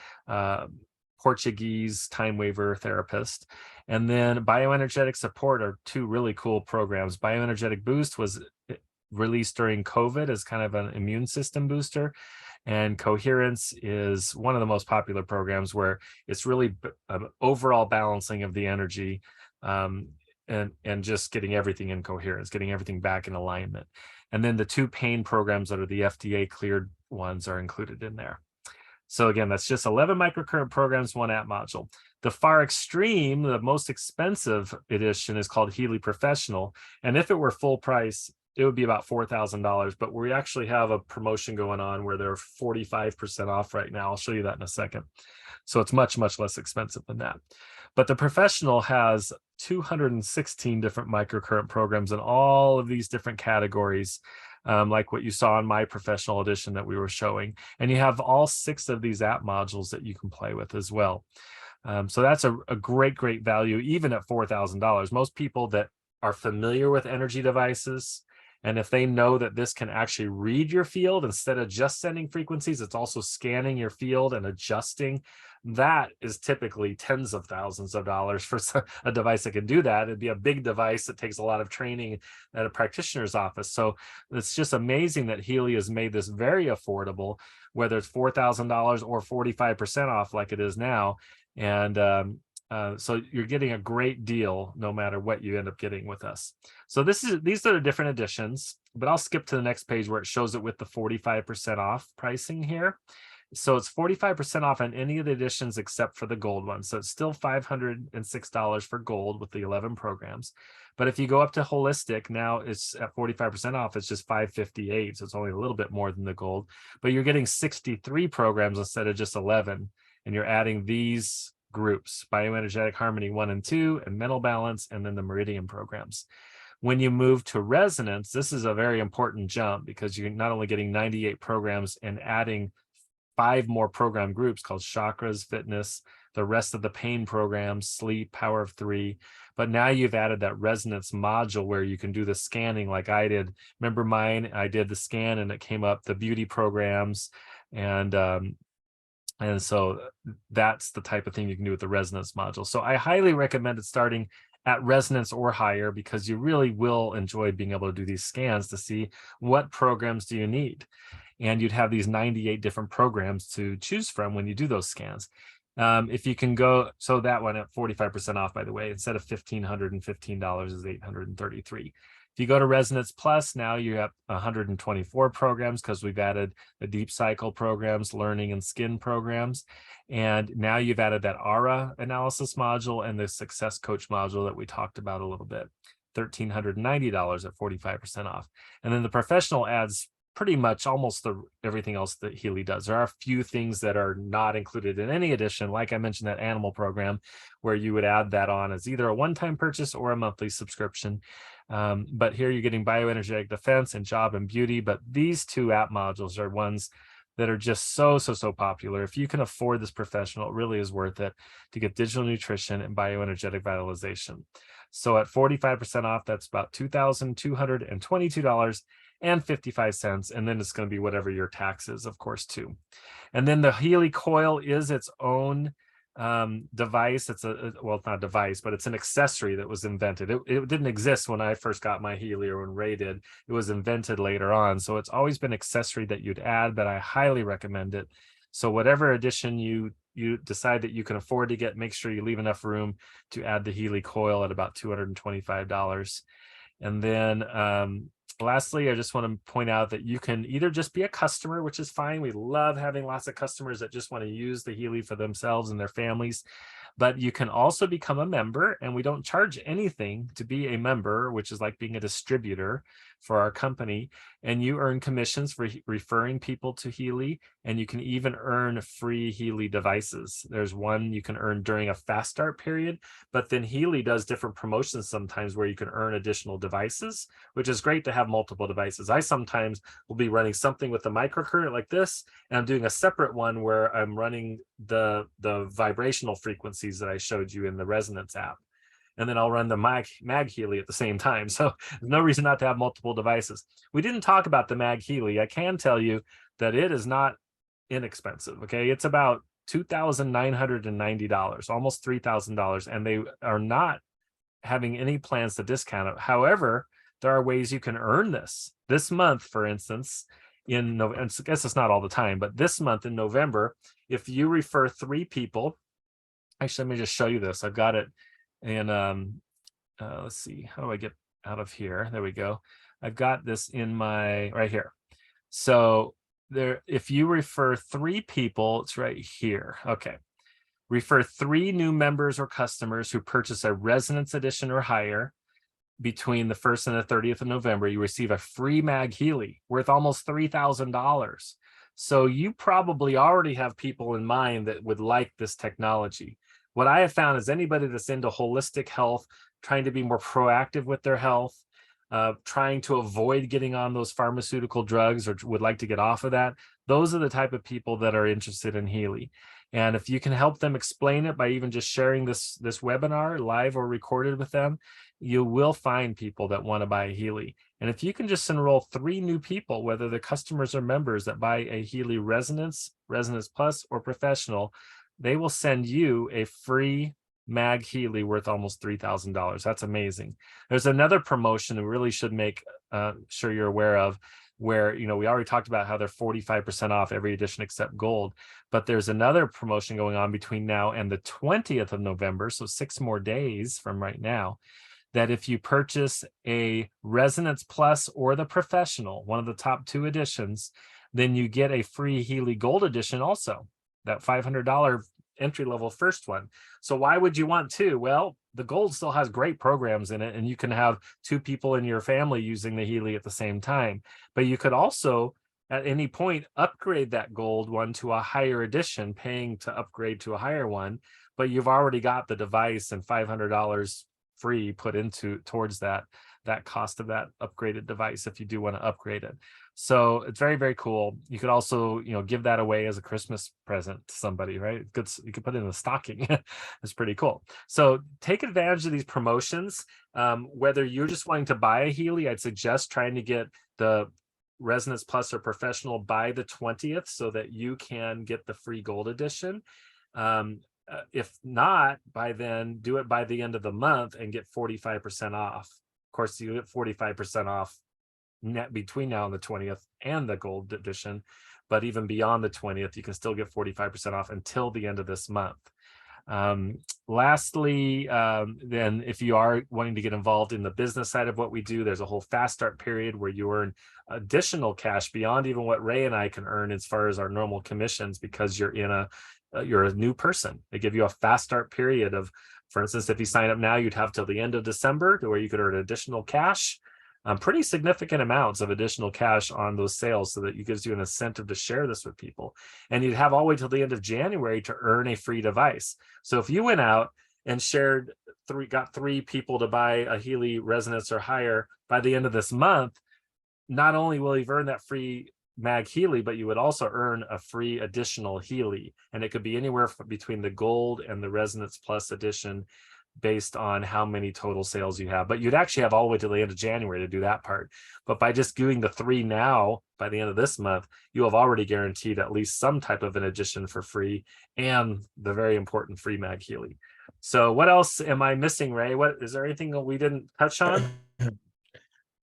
Portuguese time waiver therapist. And then bioenergetic support are 2 really cool programs. Bioenergetic boost was released during COVID as kind of an immune system booster. And coherence is one of the most popular programs where it's really an overall balancing of the energy and just getting everything in coherence, getting everything back in alignment. And then the 2 pain programs that are the FDA cleared ones are included in there. So again, that's just 11 microcurrent programs, 1 app module. The far extreme, the most expensive edition is called Healy Professional. And if it were full price, it would be about $4,000, but we actually have a promotion going on where they're 45% off right now. I'll show you that in a second. So it's much, much less expensive than that. But the Professional has 216 different microcurrent programs in all of these different categories, like what you saw in my professional edition that we were showing. And you have all 6 of these app modules that you can play with as well. So that's a great value, even at $4,000. Most people that are familiar with energy devices, and if they know that this can actually read your field instead of just sending frequencies, it's also scanning your field and adjusting. That is typically tens of thousands of dollars for a device that can do that. It'd be a big device that takes a lot of training at a practitioner's office. So it's just amazing that Healy has made this very affordable, whether it's $4,000 or 45% off like it is now. And so you're getting a great deal no matter what you end up getting with us. So these are the different editions, but I'll skip to the next page where it shows it with the 45% off pricing here. So it's 45% off on any of the editions except for the gold one. So it's still $506 for gold with the 11 programs. But if you go up to holistic, now it's at 45% off. It's just $558. So it's only a little bit more than the gold, but you're getting 63 programs instead of just 11. And you're adding these groups: bioenergetic harmony 1 and 2, and mental balance, and then the meridian programs. When you move to resonance, this is a very important jump because you're not only getting 98 programs and adding 5 more program groups called chakras, fitness, the rest of the pain programs, sleep, power of 3, but now you've added that resonance module where you can do the scanning like I did. Remember mine, I did the scan and it came up the beauty programs, and so that's the type of thing you can do with the resonance module. So I highly recommend it starting at resonance or higher, because you really will enjoy being able to do these scans to see what programs do you need. And you'd have these 98 different programs to choose from when you do those scans. If you can go, so that one at 45% off, by the way, instead of $1,515 is $833. If you go to Resonance Plus, now you have 124 programs because we've added the deep cycle programs, learning and skin programs. And now you've added that aura analysis module and the success coach module that we talked about a little bit, $1,390 at 45% off. And then the professional adds pretty much almost everything else that Healy does. There are a few things that are not included in any edition. Like I mentioned, that animal program where you would add that on as either a one-time purchase or a monthly subscription. But here you're getting bioenergetic defense and job and beauty. But these 2 app modules are ones that are just so popular. If you can afford this professional, it really is worth it to get digital nutrition and bioenergetic vitalization. So at 45% off, that's about $2,222.55. And then it's going to be whatever your tax is, of course, too. And then the Healy coil is its own device. It's well, it's not a device, but it's an accessory that was invented. It didn't exist when I first got my Healy or when Ray did. It was invented later on. So it's always been accessory that you'd add, but I highly recommend it. So whatever edition you decide that you can afford to get, make sure you leave enough room to add the Healy coil at about $225. And then lastly, I just want to point out that you can either just be a customer, which is fine. We love having lots of customers that just want to use the Healy for themselves and their families. But you can also become a member, and we don't charge anything to be a member, which is like being a distributor for our company. And you earn commissions for referring people to Healy, and you can even earn free Healy devices. There's one you can earn during a fast start period, but then Healy does different promotions sometimes where you can earn additional devices, which is great to have multiple devices. I sometimes will be running something with the microcurrent like this, and I'm doing a separate one where I'm running the vibrational frequencies that I showed you in the resonance app. And then I'll run the mag Healy at the same time. So there's no reason not to have multiple devices. We didn't talk about the mag Healy. I can tell you that it is not inexpensive. Okay, it's about $2,990, almost $3,000, and they are not having any plans to discount it. However, there are ways you can earn this month, for instance. In November, I guess it's not all the time, but this month in November, if you refer 3 people, actually, let me just show you this. I've got it. And let's see, how do I get out of here? There we go. I've got this in my right here. So there, if you refer 3 people, it's right here. Okay. Refer 3 new members or customers who purchase a Resonance Edition or higher between the 1st and the 30th of November, you receive a free Mag Healy worth almost $3,000. So you probably already have people in mind that would like this technology. What I have found is anybody that's into holistic health, trying to be more proactive with their health, trying to avoid getting on those pharmaceutical drugs or would like to get off of that. Those are the type of people that are interested in Healy. And if you can help them explain it by even just sharing this webinar live or recorded with them, you will find people that want to buy a Healy. And if you can just enroll 3 new people, whether they're customers or members that buy a Healy Resonance, Resonance Plus, or Professional, they will send you a free Mag Healy worth almost $3,000. That's amazing. There's another promotion that we really should make sure you're aware of, where, you know, we already talked about how they're 45% off every edition except gold, but there's another promotion going on between now and the 20th of November, so 6 more days from right now, that if you purchase a Resonance Plus or the Professional, one of the top 2 editions, then you get a free Healy Gold edition also, that $500 entry-level first one. So why would you want 2? Well, the gold still has great programs in it, and you can have 2 people in your family using the Healy at the same time. But you could also at any point upgrade that gold one to a higher edition, paying to upgrade to a higher one, but you've already got the device and $500 free put into towards that cost of that upgraded device if you do want to upgrade it. So it's very, very cool. You could also, you know, give that away as a Christmas present to somebody, right? Good. You could put it in a stocking. It's pretty cool. So take advantage of these promotions. Whether you're just wanting to buy a Healy, I'd suggest trying to get the Resonance Plus or Professional by the 20th so that you can get the free gold edition. If not, by then, do it by the end of the month and get 45% off. Of course, you get 45% off net between now and the 20th and the gold edition, but even beyond the 20th, you can still get 45% off until the end of this month. Lastly, then if you are wanting to get involved in the business side of what we do, there's a whole fast start period where you earn additional cash beyond even what Ray and I can earn as far as our normal commissions, because you're you're a new person. They give you a fast start period of, for instance, if you sign up now, you'd have till the end of December to where you could earn additional cash, pretty significant amounts of additional cash on those sales, so that it gives you an incentive to share this with people. And you'd have all the way till the end of January to earn a free device. So if you went out and got 3 people to buy a Healy Resonance or higher by the end of this month, not only will you've earned that free Mag Healy, but you would also earn a free additional Healy. And it could be anywhere between the gold and the Resonance Plus edition, based on how many total sales you have. But you'd actually have all the way to the end of January to do that part. But by just doing the 3 now, by the end of this month, you have already guaranteed at least some type of an edition for free, and the very important free Mag Healy. So what else am I missing, Ray? What is there anything that we didn't touch on?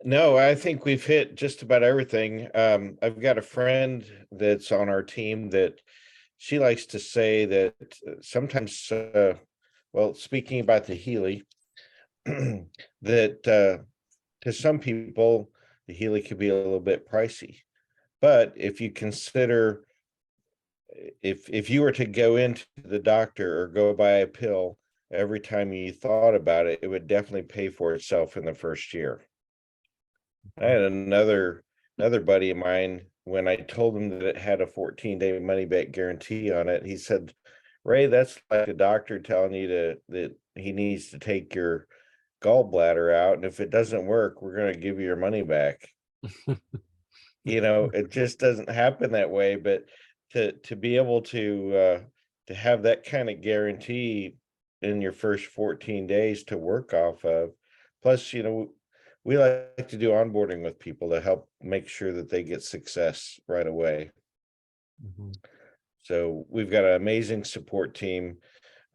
No, I think we've hit just about everything. I've got a friend that's on our team that she likes to say that sometimes, well, speaking about the Healy, that to some people, the Healy could be a little bit pricey. But if you consider, if you were to go into the doctor or go buy a pill every time you thought about it, it would definitely pay for itself in the first year. I had another buddy of mine, when I told him that it had a 14-day money back guarantee on it, he said, Ray, that's like a doctor telling you that he needs to take your gallbladder out, and if it doesn't work, we're going to give you your money back. You know, it just doesn't happen that way. But to be able to have that kind of guarantee in your first 14 days to work off of, plus, you know, we like to do onboarding with people to help make sure that they get success right away. Mhm. So we've got an amazing support team.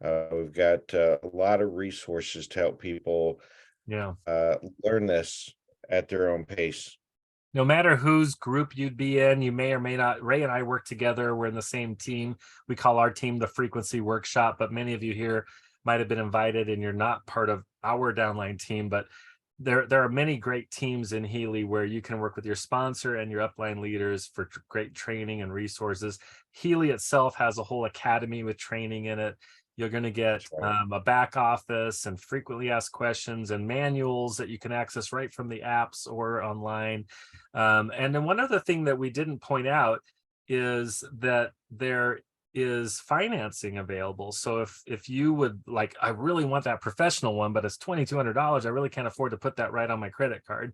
We've got a lot of resources to help people Yeah. learn this at their own pace. No matter whose group you'd be in, you may or may not. Ray and I work together. We're in the same team. We call our team the Frequency Workshop, but many of you here might have been invited and you're not part of our downline team. But there are many great teams in Healy where you can work with your sponsor and your upline leaders for great training and resources. Healy itself has a whole academy with training in it. You're going to get a back office and frequently asked questions and manuals that you can access right from the apps or online. And then one other thing that we didn't point out is that there is financing available. So if you would like, I really want that professional one, but it's $2,200. I really can't afford to put that right on my credit card.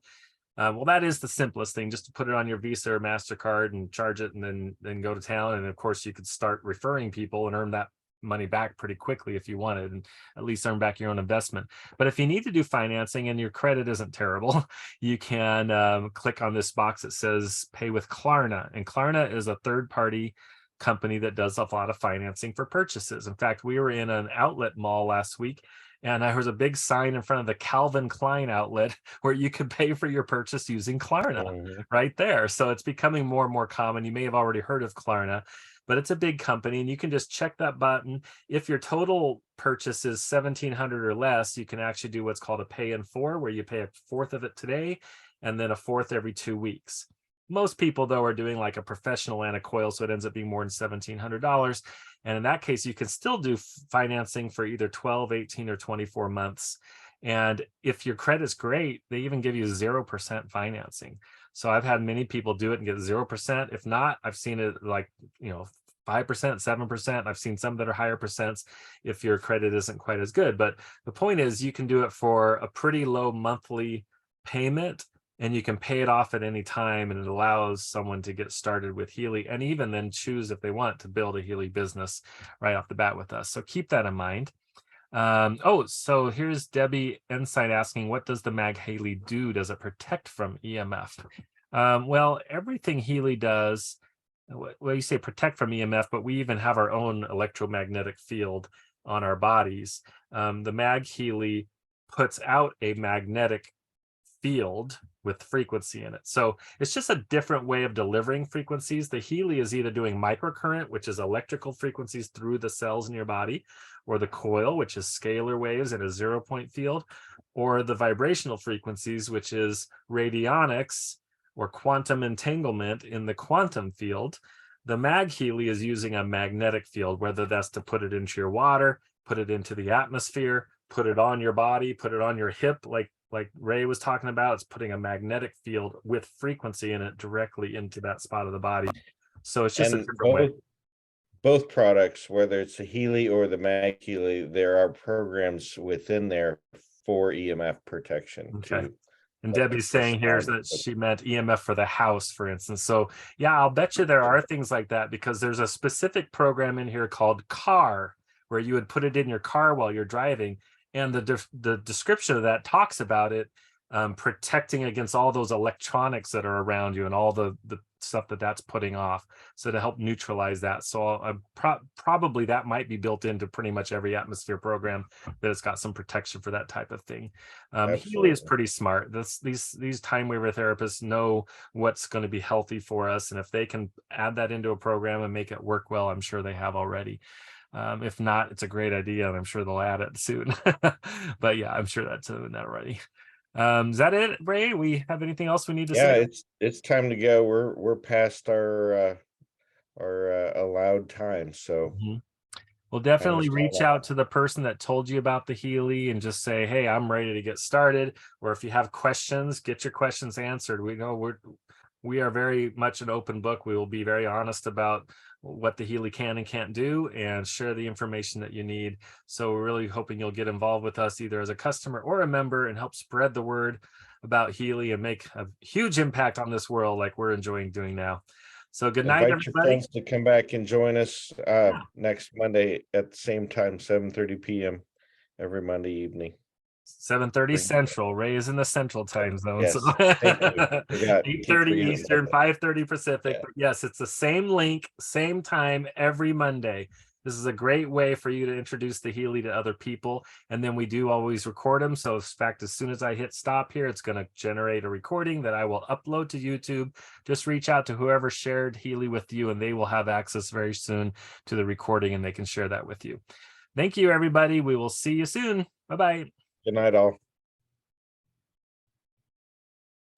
Well, that is the simplest thing, just to put it on your Visa or MasterCard and charge it, and then go to town. And of course, you could start referring people and earn that money back pretty quickly if you wanted, and at least earn back your own investment. But if you need to do financing and your credit isn't terrible, you can click on this box that says pay with Klarna. And Klarna is a third-party company that does a lot of financing for purchases. In fact, we were in an outlet mall last week, and there was a big sign in front of the Calvin Klein outlet where you could pay for your purchase using Klarna right there. So it's becoming more and more common. You may have already heard of Klarna, but it's a big company, and you can just check that button. If your total purchase is $1,700 or less, you can actually do what's called a pay in four, where you pay a fourth of it today and then a fourth every 2 weeks. Most people, though, are doing like a professional and a coil, so it ends up being more than $1,700. And in that case, you can still do financing for either 12, 18, or 24 months. And if your credit's great, they even give you 0% financing. So I've had many people do it and get 0%. If not, I've seen it like, 5%, 7%. I've seen some that are higher percents if your credit isn't quite as good. But the point is, you can do it for a pretty low monthly payment, and you can pay it off at any time, and it allows someone to get started with Healy, and even then choose if they want to build a Healy business right off the bat with us. So keep that in mind. So here's Debbie Ensign asking, what does the Mag Healy do? Does it protect from EMF? Well, everything Healy does, well, you say protect from EMF, but we even have our own electromagnetic field on our bodies. The Mag Healy puts out a magnetic field with frequency in it. So it's just a different way of delivering frequencies. The Healy is either doing microcurrent, which is electrical frequencies through the cells in your body, or the coil, which is scalar waves in a 0-point field, or the vibrational frequencies, which is radionics or quantum entanglement in the quantum field. The Mag Healy is using a magnetic field, whether that's to put it into your water, put it into the atmosphere, put it on your body, put it on your hip, like Ray was talking about. It's putting a magnetic field with frequency in it directly into that spot of the body. So it's just a different way. Both products, whether it's the Healy or the Mag Healy, there are programs within there for EMF protection. Okay. To And Debbie's saying here that she meant EMF for the house, for instance. So yeah, I'll bet you there are things like that, because there's a specific program in here called CAR, where you would put it in your car while you're driving. And the description of that talks about it protecting against all those electronics that are around you and all the stuff that's putting off. So to help neutralize that. So probably that might be built into pretty much every atmosphere program, that it's got some protection for that type of thing. Healy is pretty smart. These time waiver therapists know what's going to be healthy for us. And if they can add that into a program and make it work well, I'm sure they have already. If not, it's a great idea, and I'm sure they'll add it soon. But yeah, I'm sure that's doing that already. Is that it, Ray? We have anything else we need to say? Yeah, it's time to go. We're past our allowed time, so Well, definitely reach out to the person that told you about the Healy and just say, hey, I'm ready to get started. Or if you have questions, get your questions answered. We know we are very much an open book. We will be very honest about what the Healy can and can't do, and share the information that you need. So we're really hoping you'll get involved with us either as a customer or a member, and help spread the word about Healy and make a huge impact on this world like we're enjoying doing now. So good night, invite your everybody. friends to come back and join us next Monday at the same time, 7:30 p.m. every Monday evening. 7:30 Central. Ray is in the Central time zone. Yes. So Thank you. 8:30 Eastern, 5:30 Pacific. Yeah. But yes, it's the same link, same time every Monday. This is a great way for you to introduce the Healy to other people. And then we do always record them. So in fact, as soon as I hit stop here, it's going to generate a recording that I will upload to YouTube. Just reach out to whoever shared Healy with you, and they will have access very soon to the recording, and they can share that with you. Thank you, everybody. We will see you soon. Bye-bye. Good night, all.